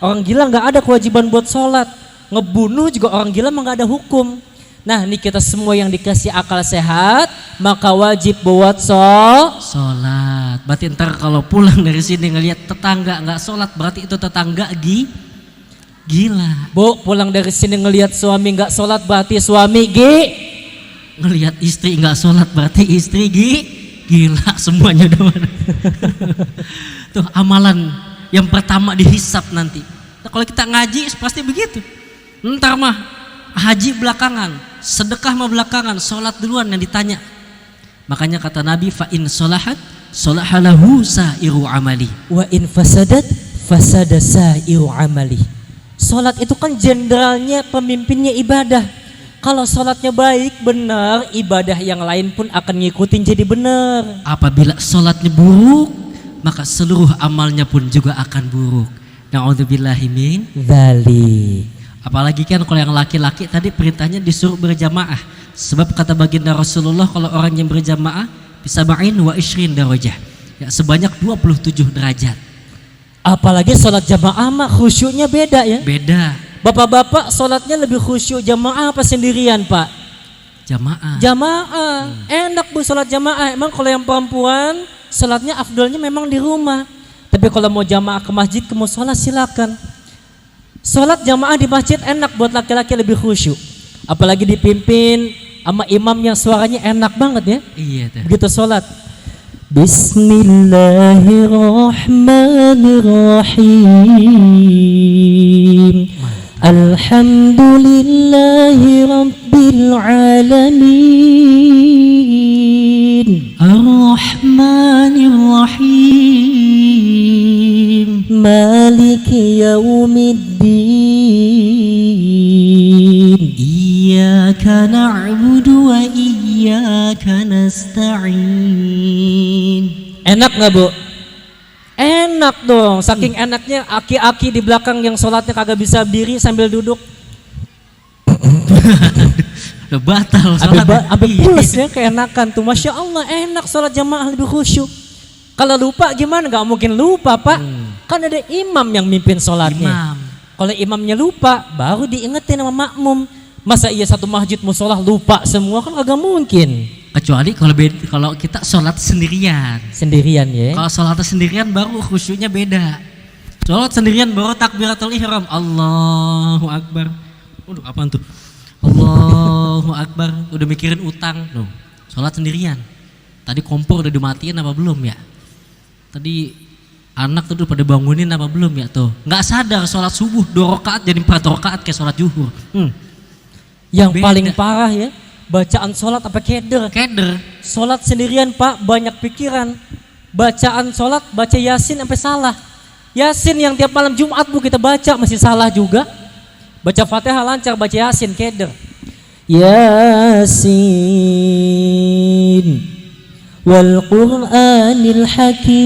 Orang gila nggak ada kewajiban buat sholat. Ngebunuh juga orang gila mah nggak ada hukum. Nah ini kita semua yang dikasih akal sehat, maka wajib buat sholat. Berarti ntar kalau pulang dari sini ngelihat tetangga nggak sholat, berarti itu tetangga gila. Bu, pulang dari sini ngelihat suami nggak sholat, berarti suami ngelihat istri nggak sholat, berarti istri gila. Semuanya udah mana. Tuh amalan yang pertama dihisap nanti. Nah, kalau kita ngaji pasti begitu. Ntar mah haji belakangan, sedekah mah belakangan, sholat duluan yang ditanya. Makanya kata Nabi, fa in sholahat sholahalahu sa'iru amali, wa in fasadat fasada sa'iru amali. Sholat itu kan jenderalnya, pemimpinnya ibadah. Kalau sholatnya baik, benar, ibadah yang lain pun akan ngikutin jadi benar. Apabila sholatnya buruk, maka seluruh amalnya pun juga akan buruk. Na'udzubillahi min dzalik. Apalagi kan kalau yang laki-laki tadi perintahnya disuruh berjamaah. Sebab kata baginda Rasulullah, kalau orang yang berjamaah bisa ba'in wa ishrin darajah, ya, sebanyak 27 derajat. Apalagi sholat jamaah mah khusyuknya beda ya. Beda. Bapak-bapak sholatnya lebih khusyuk jamaah apa sendirian, Pak? Jamaah. Enak Bu sholat jamaah. Emang kalau yang perempuan sholatnya afdolnya memang di rumah. Tapi Tapi kalau mau jamaah ke masjid, ke musola silakan. Sholat jamaah di masjid enak buat laki-laki, lebih khusyuk. Apalagi dipimpin sama imam yang suaranya enak banget ya. Iya tuh. Begitu sholat. Bismillahirrahmanirrahim. Alhamdulillahi rabbil alamin. Ar-Rahmanir-Rahim. Maliki yaumiddin. Iyyaka na'budu wa iyyaka nasta'in. Enak nggak bu? Enak dong, saking enaknya aki-aki di belakang yang sholatnya kagak bisa berdiri sambil duduk. Udah batal sholat. Sampai pulas ya, keenakan tuh. Masya Allah enak sholat jamaah, lebih khusyuk. Kalau lupa gimana? Gak mungkin lupa pak. Kan ada imam yang mimpin sholatnya. Imam. Kalau imamnya lupa, baru diingetin sama makmum. Masa iya satu masjid musolah lupa semua, kan kagak mungkin. Kecuali kalau kita sholat sendirian. Sendirian ya. Kalau sholat sendirian baru khusyuknya beda. Sholat sendirian baru takbiratul ihram. Allahu Akbar. Waduh, apaan tuh? Allahu Akbar. Udah mikirin utang. Loh, sholat sendirian. Tadi kompor udah dimatiin apa belum ya? Tadi anak tuh udah pada bangunin apa belum ya tuh? Nggak sadar sholat subuh 2 rakaat jadi 4 rakaat kayak sholat zuhur. Yang Beda. paling parah ya, bacaan sholat apa keder. Keder. Sholat sendirian pak, banyak pikiran. Bacaan sholat, baca yasin sampai salah. Yasin yang tiap malam Jumat bu kita baca masih salah juga. Baca Fatihah lancar, baca yasin keder. Yasin wal Qur'anil Hakim,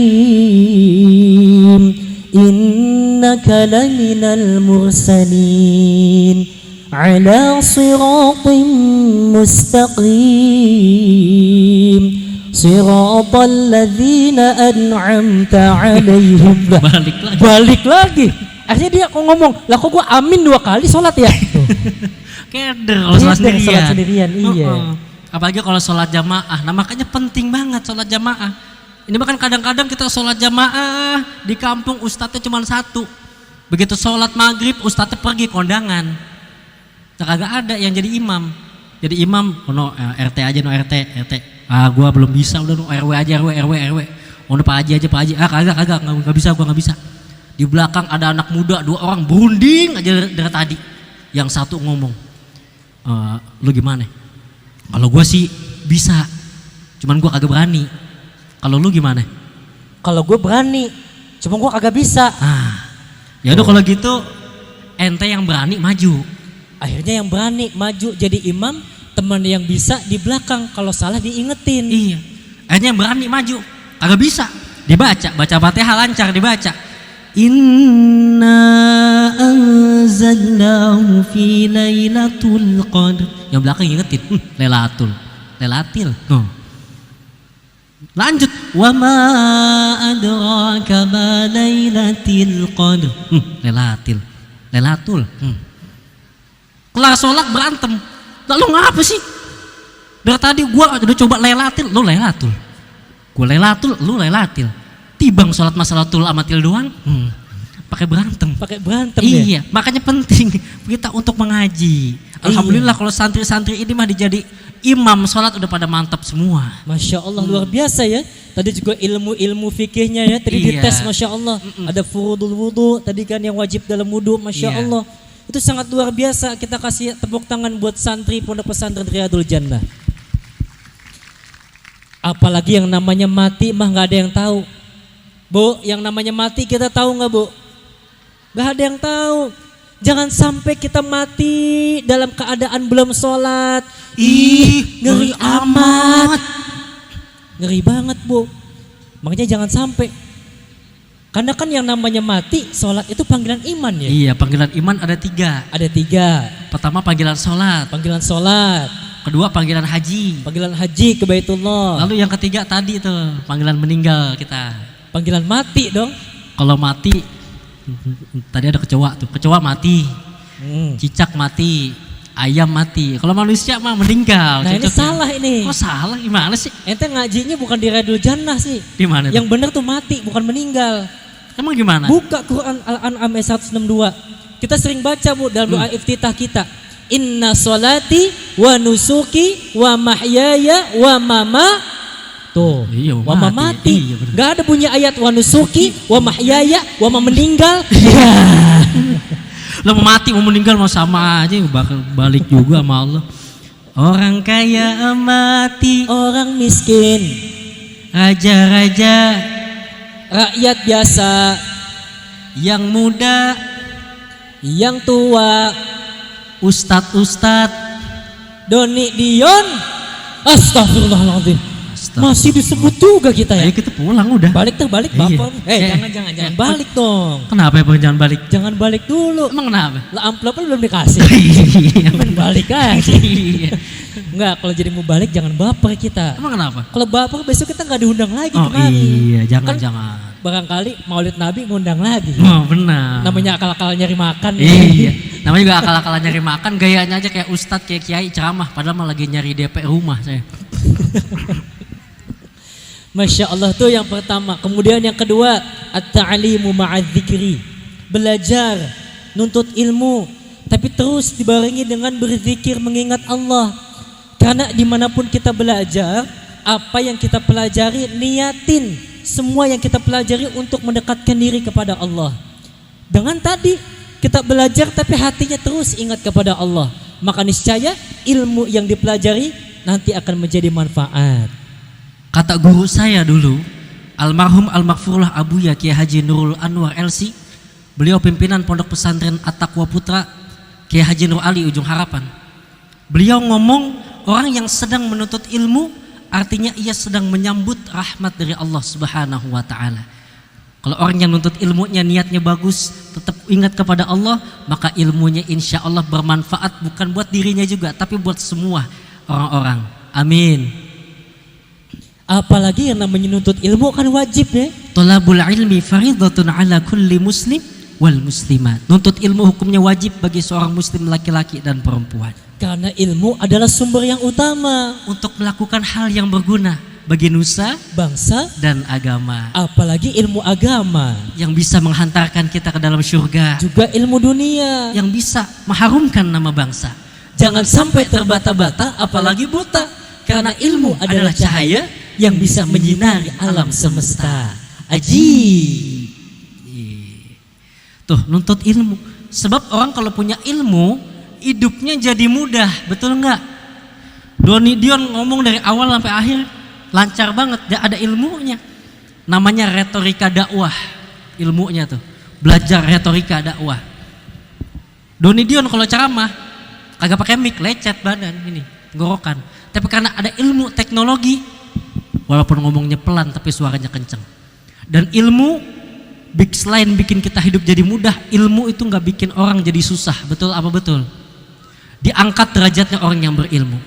innaka laminal mursalin ala siratim mustaqim, siratal ladzina an'amta alaihim. Balik lagi. Akhirnya dia kok ngomong, lah kok gua amin 2 kali sholat ya? Keder kalau sholat sendirian. Sholat sendirian, iya. Apalagi kalau sholat jamaah. Nah makanya penting banget sholat jamaah. Ini bahkan kadang-kadang kita sholat jamaah di kampung ustadznya cuma 1. Begitu sholat maghrib ustadznya pergi kondangan. Kagak ada yang jadi imam. Jadi imam, RT aja RT. Gua belum bisa, udah RW aja RW. Pak Haji aja Pak Haji. Kagak nggak bisa, gua nggak bisa. Di belakang ada anak muda 2 orang berunding aja dari tadi. Yang satu ngomong, lu gimana? Kalau gua sih bisa, cuman gua kagak berani. Kalau lu gimana? Kalau gua berani, cuma gua kagak bisa. Ya udah kalau gitu ente yang berani maju. Akhirnya yang berani maju jadi imam, teman yang bisa di belakang, kalau salah diingetin. Iya. Akhirnya yang berani maju, kagak bisa. Baca Fatihah lancar dibaca. Inna anzalnahu fi lailatul qadr. Yang belakang ingetin, Lailatul. Lanjut, wa ma adraka ma lailatul qadr. Lailatul. Kelar sholat berantem. Lalu ngapa sih? Dari tadi gua udah coba Lailatul, lu Lailatul. Gua Lailatul, lu Lailatul. Tibang sholat masalatul amatil doang. Pakai berantem ya? Iya, makanya penting kita untuk mengaji. Alhamdulillah kalau santri-santri ini mah dijadi imam sholat udah pada mantap semua. Masya Allah luar biasa ya. Tadi juga ilmu fikihnya ya, tadi dites Masya Allah. Ada furudul wudu, tadi kan yang wajib dalam wudu, Masya Allah. Itu sangat luar biasa. Kita kasih tepuk tangan buat santri Pondok Pesantren Riyadul Jannah. Apalagi yang namanya mati mah gak ada yang tahu. Bu, yang namanya mati kita tahu gak bu? Gak ada yang tahu. Jangan sampai kita mati dalam keadaan belum sholat. Ngeri amat. Ngeri banget bu. Makanya jangan sampai. Karena kan yang namanya mati, sholat itu panggilan iman ya? Iya, panggilan iman ada 3. Ada 3. Pertama panggilan sholat. Panggilan sholat. Kedua panggilan haji. Panggilan haji ke Baitullah. Lalu yang ketiga tadi itu panggilan meninggal kita. Panggilan mati dong. Kalau mati, tadi ada kecoa tuh. Kecoa mati, cicak mati, ayam mati. Kalau manusia mah meninggal. Nah ini salah ini. Kok salah? Gimana sih? Ente ngajinya bukan di Riyadul Jannah sih. Di mana? Yang benar tuh mati bukan meninggal. Emang gimana? Buka Quran Al-An'am ayat 162. Kita sering baca Bu dalam doa iftitah kita. Inna sholati wa nusuki wa mahyaya wa tuh, Iya, wa mamati. Iya, bener. Gak ada bunyi ayat wa nusuki wa mahyaya wa meninggal. Lo mau mati mau meninggal mau sama aja, bakal balik juga sama Allah. Orang kaya mati, Orang miskin, raja-raja, rakyat biasa, yang muda, yang tua, ustad-ustad. Doni Dion. Astagfirullahaladzim. Masih disebut juga kita ya. Ayo kita pulang udah. Balik balik Iya. bapak. Jangan balik dong. Kenapa ya Bang jangan balik? Jangan balik dulu. Emang kenapa? Lah amplopnya belum dikasih. Iya. Main balik aja. Iya. Enggak, kalau jadi mau balik jangan baper kita. Emang kenapa? Kalau baper besok kita nggak diundang lagi Oh kemari. iya, jangan Kan jangan. barangkali Maulid Nabi ngundang lagi. Oh benar. Namanya akal-akal nyari makan. Iya. Namanya juga akal-akalan nyari makan, gayanya aja kayak ustadz, kayak kiai ceramah, padahal mah lagi nyari DP rumah saya. Masya Allah tuh yang pertama. Kemudian yang kedua, at-ta'alimu ma'adzikri. Belajar, nuntut ilmu, tapi terus dibarengi dengan berzikir mengingat Allah. Karena dimanapun kita belajar, apa yang kita pelajari, niatin semua yang kita pelajari untuk mendekatkan diri kepada Allah. Dengan tadi kita belajar tapi hatinya terus ingat kepada Allah, maka niscaya ilmu yang dipelajari nanti akan menjadi manfaat. Kata guru saya dulu, almarhum Al-Maghfurullah Abuya Kiai Haji Nurul Anwar LC, beliau pimpinan Pondok Pesantren At-Taqwa Putra Kiai Haji Nur Ali Ujung Harapan. Beliau ngomong, orang yang sedang menuntut ilmu artinya ia sedang menyambut rahmat dari Allah Subhanahu wa taala. Kalau orang yang menuntut ilmunya niatnya bagus, tetap ingat kepada Allah, maka ilmunya insya Allah bermanfaat bukan buat dirinya juga, tapi buat semua orang-orang. Amin. Apalagi yang namanya nuntut ilmu kan wajib ya. Thalabul ilmi faridatun ala kulli muslim wal muslimat. Nuntut ilmu hukumnya wajib bagi seorang muslim laki-laki dan perempuan. Karena ilmu adalah sumber yang utama Untuk melakukan hal yang berguna bagi nusa bangsa dan agama. apalagi ilmu agama, Yang bisa menghantarkan kita ke dalam surga. juga ilmu dunia. Yang bisa mengharumkan nama bangsa. Jangan sampai terbata-bata apalagi buta, karena ilmu adalah cahaya yang bisa menyinari alam semesta. Aji. Tuh, nuntut ilmu. Sebab orang kalau punya ilmu, hidupnya jadi mudah, betul nggak? Doni Dion ngomong dari awal sampai akhir lancar banget, dia ada ilmunya. Namanya retorika dakwah, ilmunya tuh. Belajar retorika dakwah. Doni Dion kalau ceramah kagak pakai mic, lecet badan ini, tenggorokan. Tapi karena ada ilmu teknologi, walaupun ngomongnya pelan tapi suaranya kenceng. Dan ilmu selain bikin kita hidup jadi mudah, ilmu itu nggak bikin orang jadi susah. Betul apa betul? Diangkat derajatnya orang yang berilmu.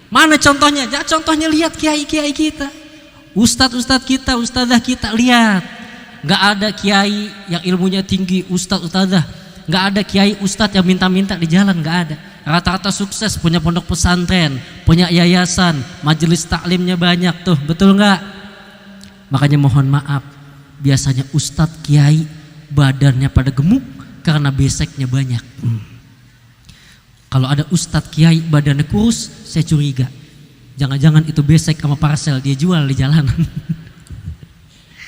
Mana contohnya? Ya, contohnya lihat kiai-kiai kita, ustadz-ustadz kita, ustadzah kita, lihat. Nggak ada kiai yang ilmunya tinggi, ustadz-ustadzah. Nggak ada kiai ustadz yang minta-minta di jalan, nggak ada. Rata-rata sukses, punya pondok pesantren, punya yayasan, majelis taklimnya banyak tuh, betul nggak? Makanya mohon maaf, biasanya ustadz kiai badannya pada gemuk karena beseknya banyak. Kalau ada ustadz kiai badannya kurus, saya curiga, jangan-jangan itu besek sama parcel dia jual di jalanan.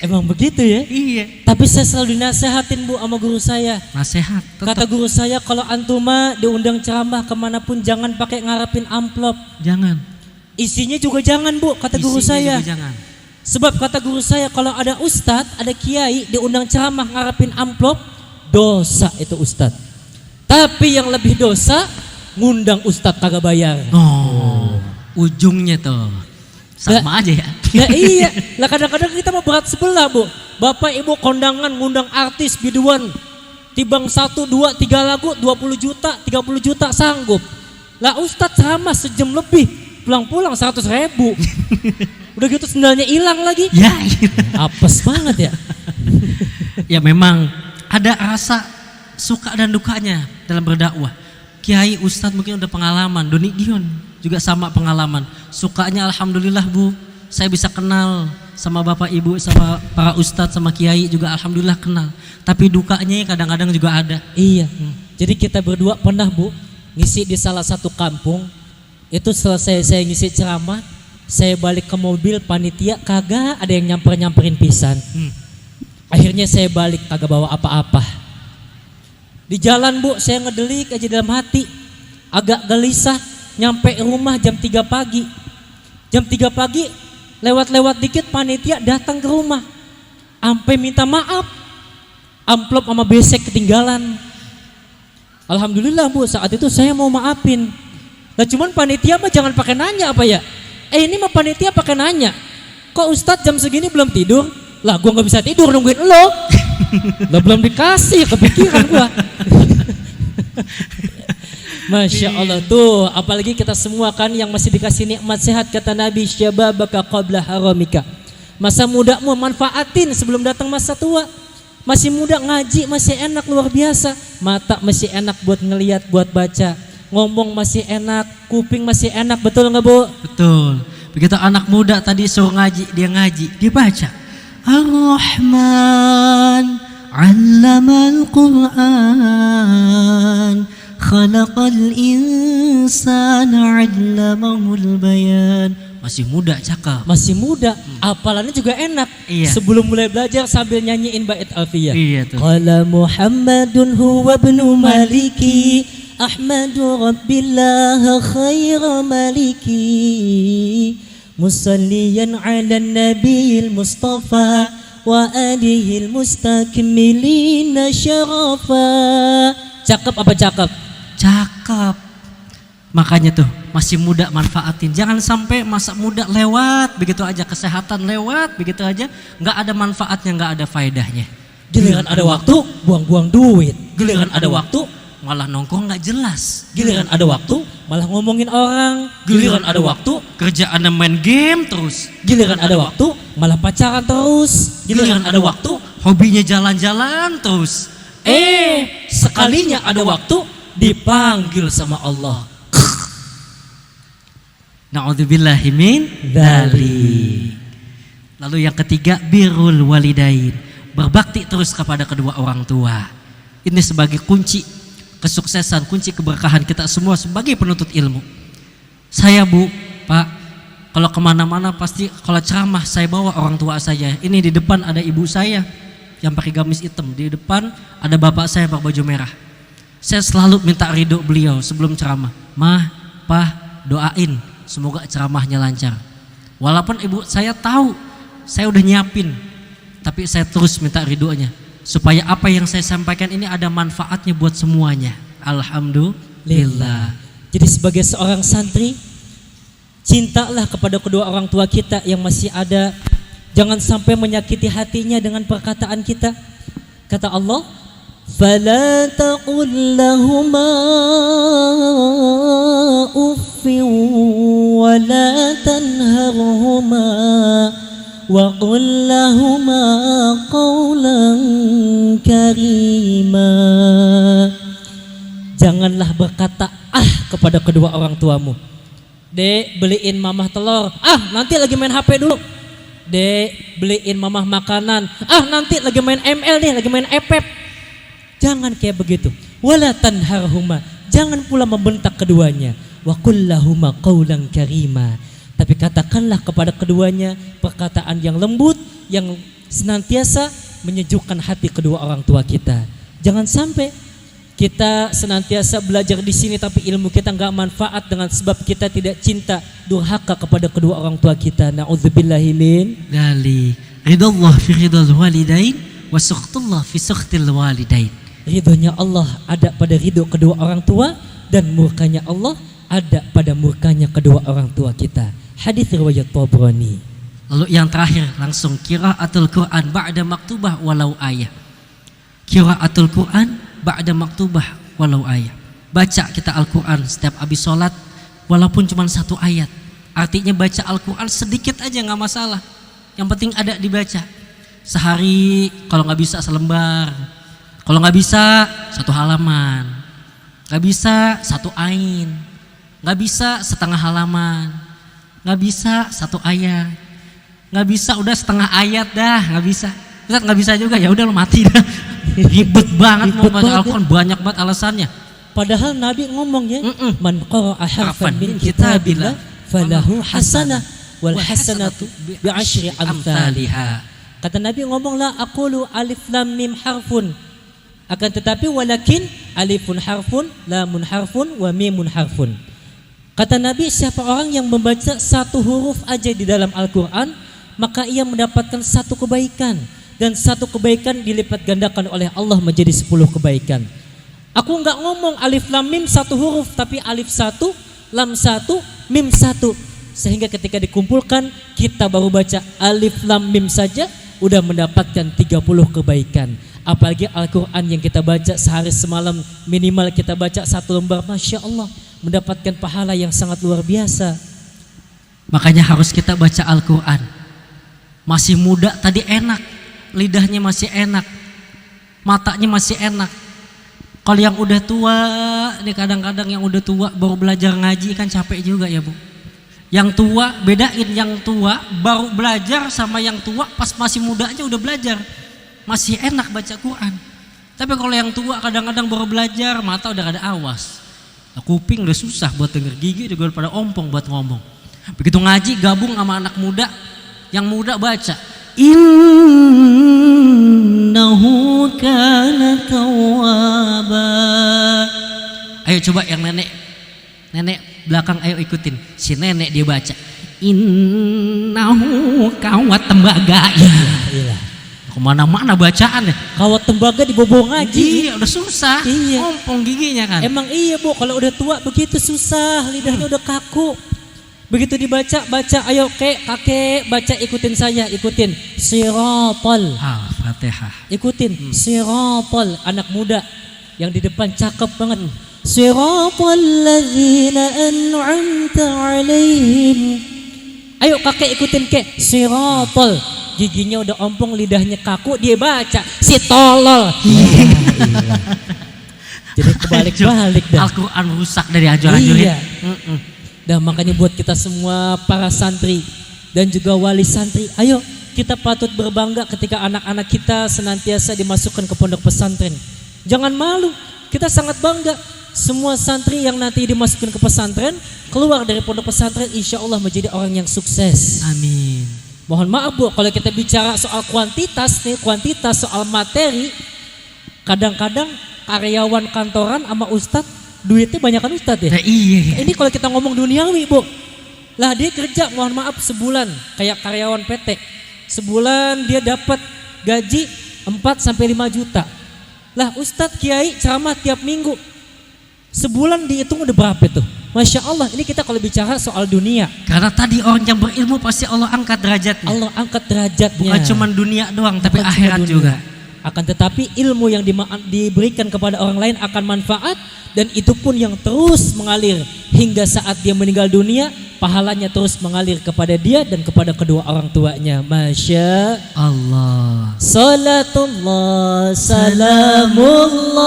Emang begitu ya? Iya. Tapi saya selalu dinasehatin Bu sama guru saya. Nasihat. Kata guru saya, kalau antuma diundang ceramah kemanapun jangan pakai ngarepin amplop. Jangan. Isinya juga jangan Bu, kata guru Isinya saya. juga jangan. Sebab kata guru saya, kalau ada ustadz, ada kiai diundang ceramah ngarepin amplop, dosa itu ustadz. Tapi yang lebih dosa, ngundang ustadz kagak bayar. Oh, ujungnya tuh sama aja ya. Nah iya, lah kadang-kadang kita mau berat sebelah Bu. Bapak ibu kondangan ngundang artis biduan, tibang 1, 2, 3 lagu 20 juta, 30 juta sanggup. Lah ustadz ceramah sejam lebih, pulang-pulang 100.000. Udah gitu sendalnya hilang lagi. Ya. Apes banget ya. Ya memang ada rasa suka dan dukanya dalam berdakwah. Kiai ustadz mungkin udah pengalaman, Doni Dion juga sama pengalaman. Sukanya alhamdulillah Bu, saya bisa kenal, sama bapak ibu, sama para ustadz, sama kiai juga alhamdulillah kenal. Tapi dukanya kadang-kadang juga ada. Iya. Jadi kita berdua pernah Bu ngisi di salah satu kampung. Itu selesai saya ngisi ceramah, saya balik ke mobil, panitia kagak ada yang nyamperin pisan. Akhirnya saya balik kagak bawa apa-apa. Di jalan Bu saya ngedelik aja dalam hati, agak gelisah. Nyampe rumah jam 3 pagi. Jam 3 pagi lewat-lewat dikit panitia datang ke rumah. Ampe minta maaf. Amplop sama besek ketinggalan. Alhamdulillah Bu, saat itu saya mau maafin. Nah cuman panitia mah jangan pakai nanya apa ya. Ini mah panitia pakai nanya. Kok Ustadz jam segini belum tidur? Lah gua gak bisa tidur nungguin lo. Lah belum dikasih, kepikiran gua. Masya Allah tuh, apalagi kita semua kan yang masih dikasih nikmat sehat, kata Nabi, syababaka qabla haramika. Masa mudamu manfaatin sebelum datang masa tua. Masih muda ngaji masih enak luar biasa. Mata masih enak buat ngelihat, buat baca. Ngomong masih enak, kuping masih enak, betul nggak Bu? Betul. Begitu anak muda tadi suruh ngaji, dia baca. Ar-Rahman 'allamal Qur'an. Khalaqal insana 'allamahul bayan. Masih muda cakap. Masih muda, hafalannya juga enak. Iya. Sebelum mulai belajar sambil nyanyiin bait alfiyah. Iya tuh. Qala Muhammadun huwa ibnu Maliki, Ahmadu Rabbillah khaira maliki, musalliyan 'ala nabiyil Mustafa wa alihil mustakmilina syarafa. Cakep apa cakep? Cakep. Makanya tuh masih muda manfaatin. Jangan sampai masa muda lewat begitu aja, kesehatan lewat begitu aja, nggak ada manfaatnya, nggak ada faedahnya. Giliran ada waktu buang-buang duit. Giliran ada waktu malah nongkrong nggak jelas. Giliran ada waktu malah ngomongin orang. Giliran ada waktu kerjaan main game terus. Giliran ada waktu malah pacaran terus. Giliran ada waktu hobinya jalan-jalan terus. Sekalinya ada waktu dipanggil sama Allah. Na'udzubillahi min dzalik. Lalu yang ketiga, birrul walidain, berbakti terus kepada kedua orang tua. Ini sebagai kunci kesuksesan, kunci keberkahan kita semua sebagai penuntut ilmu. Saya Bu, Pak, kalau kemana-mana pasti kalau ceramah saya bawa orang tua saya. Ini di depan ada ibu saya yang pakai gamis hitam, di depan ada bapak saya pakai baju merah. Saya selalu minta ridho beliau sebelum ceramah. Mah, Pah, doain semoga ceramahnya lancar. Walaupun ibu saya tahu saya udah nyiapin, tapi saya terus minta ridhonya supaya apa yang saya sampaikan ini ada manfaatnya buat semuanya. Alhamdulillah. Jadi sebagai seorang santri, cintalah kepada kedua orang tua kita yang masih ada. Jangan sampai menyakiti hatinya dengan perkataan kita. Kata Allah, فَلَا تَقُلْ لَهُمَا أُفٍّ وَلَا تَنْهَرْهُمَا وَقُلْ لَهُمَا قَوْلًا كَرِيمًا. Janganlah berkata kepada kedua orang tuamu. Dek, beliin mamah telur. Nanti lagi main HP dulu. Dek, beliin mamah makanan. Nanti lagi main ML nih, lagi main epep. Jangan kayak begitu. Wala tanharhuma, jangan pula membentak keduanya. Wa qul lahuma qaulan karima. Tapi katakanlah kepada keduanya perkataan yang lembut, yang senantiasa menyejukkan hati kedua orang tua kita. Jangan sampai kita senantiasa belajar di sini tapi ilmu kita enggak manfaat dengan sebab kita tidak cinta, durhaka kepada kedua orang tua kita. Nauzubillahi min dzalik. Ridallah fi ridal walidain wa sakhtullah fi sakhtil walidain. Ridhonya Allah ada pada ridho kedua orang tua dan murkanya Allah ada pada murkanya kedua orang tua kita. Hadis riwayat Tabrani. Lalu yang terakhir langsung qiraatul Quran ba'da maktubah walau ayah. Qiraatul Quran ba'da maktubah walau ayat. Baca kita Al-Quran setiap habis sholat walaupun cuma satu ayat. Artinya baca Al-Quran sedikit aja gak masalah, yang penting ada dibaca. Sehari kalau gak bisa selembar, kalau gak bisa satu halaman, gak bisa satu ain, gak bisa setengah halaman, gak bisa satu ayat. nggak bisa, udah setengah ayat dah, nggak bisa. Ustaz nggak bisa juga, ya udah lo mati dah. Ribet banget mau baca Al-Quran, banyak banget alasannya. Padahal Nabi ngomong ya, man qara'a harfan min kitabillah falahu hasanah wal hasanatu bi asyri amsalihha. Kata Nabi ngomong la aqulu alif lam mim harfun. Akan tetapi walakin alifun harfun, lamun harfun, wa mimun harfun. Kata Nabi, siapa orang yang membaca satu huruf aja di dalam Al-Quran, maka ia mendapatkan satu kebaikan. Dan satu kebaikan dilipat gandakan oleh Allah menjadi 10 kebaikan. Aku enggak ngomong alif lam mim satu huruf, tapi alif satu, lam satu, mim satu. Sehingga ketika dikumpulkan, kita baru baca alif lam mim saja, udah mendapatkan 30 kebaikan. Apalagi Al-Quran yang kita baca sehari semalam, minimal kita baca 1 lembar, Masya Allah, mendapatkan pahala yang sangat luar biasa. Makanya harus kita baca Al-Quran. Masih muda tadi enak, lidahnya masih enak, matanya masih enak. Kalau yang udah tua, nih kadang-kadang yang udah tua baru belajar ngaji kan capek juga ya Bu. Yang tua, bedain yang tua baru belajar sama yang tua pas masih muda aja udah belajar, masih enak baca Quran. Tapi kalau yang tua kadang-kadang baru belajar, mata udah ada awas, kuping udah susah buat denger, gigi juga udah pada ompong buat ngomong. Begitu ngaji gabung sama anak muda, yang muda baca innahu kana tawwaba. Ayo coba yang nenek belakang, ayo ikutin si nenek, dia baca innahu kawat tembaga. Iya. Kemana-mana bacaan ya. Kawat tembaga dibobo ngaji. Iya, udah susah. Iya. Ompong giginya kan. Emang iya Bu, kalau udah tua begitu susah, lidahnya udah kaku. Begitu dibaca, ayo kakek baca, ikutin saya, ikutin siratal. Fatihah. Ikutin siratal, anak muda yang di depan cakep banget. Siratal ladzina an'amta 'alaihim. Ayo kakek ikutin siratal. Giginya udah ompong, lidahnya kaku, dia baca si tolol. Jadi kebalik-balik dah. Al-Quran rusak dari hancur-hancurnya. Iya. Dan makanya buat kita semua para santri dan juga wali santri, ayo kita patut berbangga ketika anak-anak kita senantiasa dimasukkan ke pondok pesantren. Jangan malu, kita sangat bangga. Semua santri yang nanti dimasukkan ke pesantren, keluar dari pondok pesantren, insya Allah menjadi orang yang sukses. Amin. Mohon maaf Bu, kalau kita bicara soal kuantitas soal materi, kadang-kadang karyawan kantoran sama ustadz duitnya banyak kan ustadz ya? Nah, iya. Ini kalau kita ngomong duniawi Bu, lah dia kerja mohon maaf sebulan kayak karyawan PT, sebulan dia dapat gaji 4-5 juta. Lah ustadz kiai ceramah tiap minggu, sebulan dihitung udah berapa itu? Masya Allah, ini kita kalau bicara soal dunia. Karena tadi orang yang berilmu pasti Allah angkat derajatnya. Allah angkat derajatnya. Bukan cuma dunia doang, tapi akhirat juga. Akan tetapi ilmu yang diberikan kepada orang lain akan manfaat, dan itu pun yang terus mengalir hingga saat dia meninggal dunia, pahalanya terus mengalir kepada dia dan kepada kedua orang tuanya. Masya Allah. Salatullah salamullah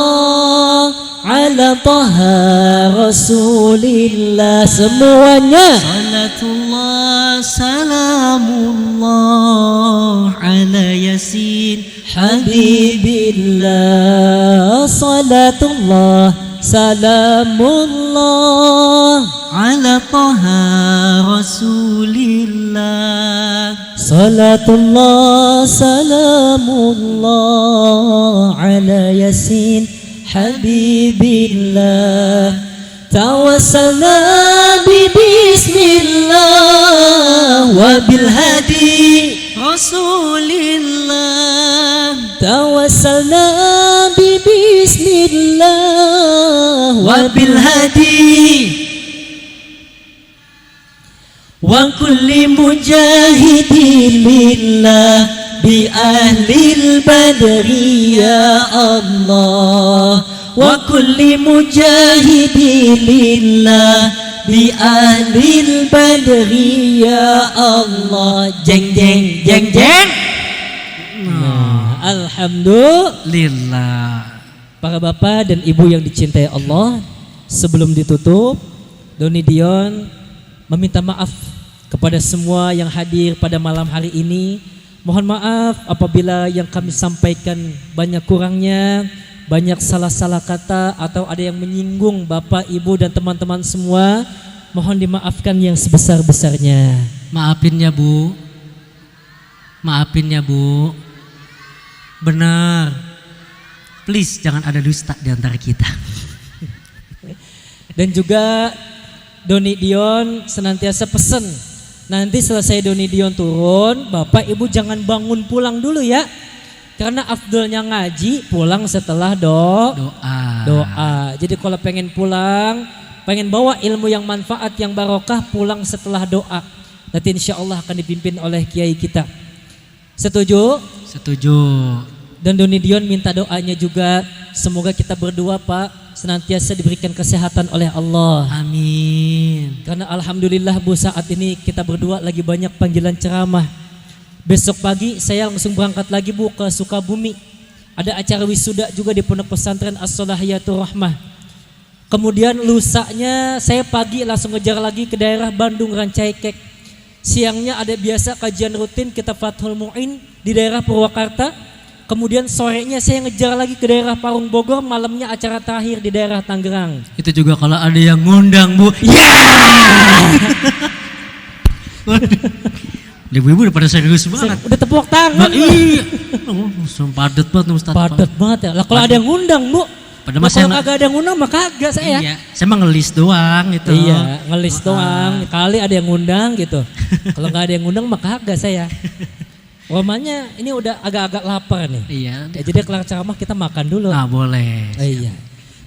ala taha rasulillah. Semuanya Salatullah salamullah ala yasin habibillah. Salatullah salamullah ala taha rasulillah. Salatullah salamullah ala yasin habibillah. Tawassalna bismillah wa bil hadi rasulillah. Tawassalna bismillah wa bil hadi wa kulli mujahidin lillah bi ahlil badri ya Allah. Wa kulli mujahidin lillah bi ahlil badri ya Allah. Jeng jeng jeng jeng. Alhamdulillah. Para bapak dan ibu yang dicintai Allah, sebelum ditutup, Doni Dion meminta maaf Kepada semua yang hadir pada malam hari ini, mohon maaf apabila yang kami sampaikan banyak kurangnya, banyak salah-salah kata atau ada yang menyinggung Bapak, Ibu dan teman-teman semua. Mohon dimaafkan yang sebesar-besarnya. Maafin ya Bu. Maafin ya Bu. Benar. Please jangan ada dusta di antara kita. Dan juga Doni Dion senantiasa pesen, nanti selesai Doni Dion turun, Bapak Ibu jangan bangun pulang dulu ya. Karena afdolnya ngaji pulang setelah doa. Jadi kalau pengen pulang, pengen bawa ilmu yang manfaat yang barokah, pulang setelah doa. Nanti insya Allah akan dipimpin oleh kiai kita. Setuju? Setuju. Dan Doni Dion minta doanya juga, semoga kita berdua Pak senantiasa diberikan kesehatan oleh Allah. Amin. Karena alhamdulillah Bu, saat ini kita berdua lagi banyak panggilan ceramah. Besok pagi saya langsung berangkat lagi Bu ke Sukabumi. Ada acara wisuda juga di Pondok Pesantren As-Sholahiyatur Rahmah. Kemudian lusanya saya pagi langsung ngejar lagi ke daerah Bandung Rancaikek. Siangnya ada biasa kajian rutin kita Fathul Mu'in di daerah Purwakarta. Kemudian sorenya saya ngejar lagi ke daerah Parung Bogor, malamnya acara terakhir di daerah Tangerang. Itu juga kalau ada yang ngundang Bu. Ya. Ibu-ibu udah pada serius banget. Udah tepuk tangan. Iya. Padat banget Ustaz. Padat banget ya. Lah kalau ada yang ngundang Bu. Pada masa kalau kagak ada yang ngundang maka kagak saya. Iya. Saya mah ngelis doang gitu. Iya, ngelis doang. Kali ada yang ngundang gitu. Kalau nggak ada yang ngundang maka kagak saya. Wamanya ini udah agak-agak lapar nih. Iya. Ya, jadi kelar ceramah kita makan dulu. Ah boleh. Iya.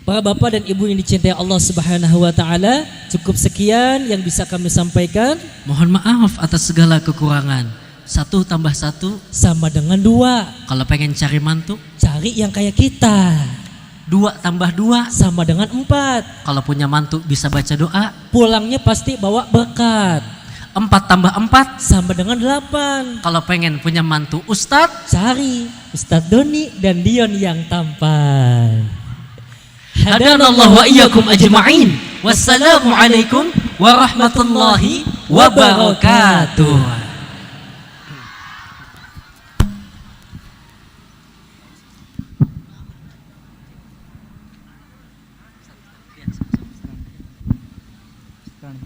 Para bapak dan ibu yang dicintai Allah Subhanahu wa taala, cukup sekian yang bisa kami sampaikan. Mohon maaf atas segala kekurangan. 1 tambah 1 sama dengan 2. Kalau pengen cari mantu, cari yang kayak kita. 2 tambah 2 sama dengan 4. Kalau punya mantu bisa baca doa, pulangnya pasti bawa berkat. 4 tambah 4 sama dengan 8. Kalau pengen punya mantu Ustadz, cari Ustadz Doni dan Dion yang tampan. Hadanallahu wa iyyakum ajma'in. Wassalamualaikum warahmatullahi wabarakatuh. Sekarang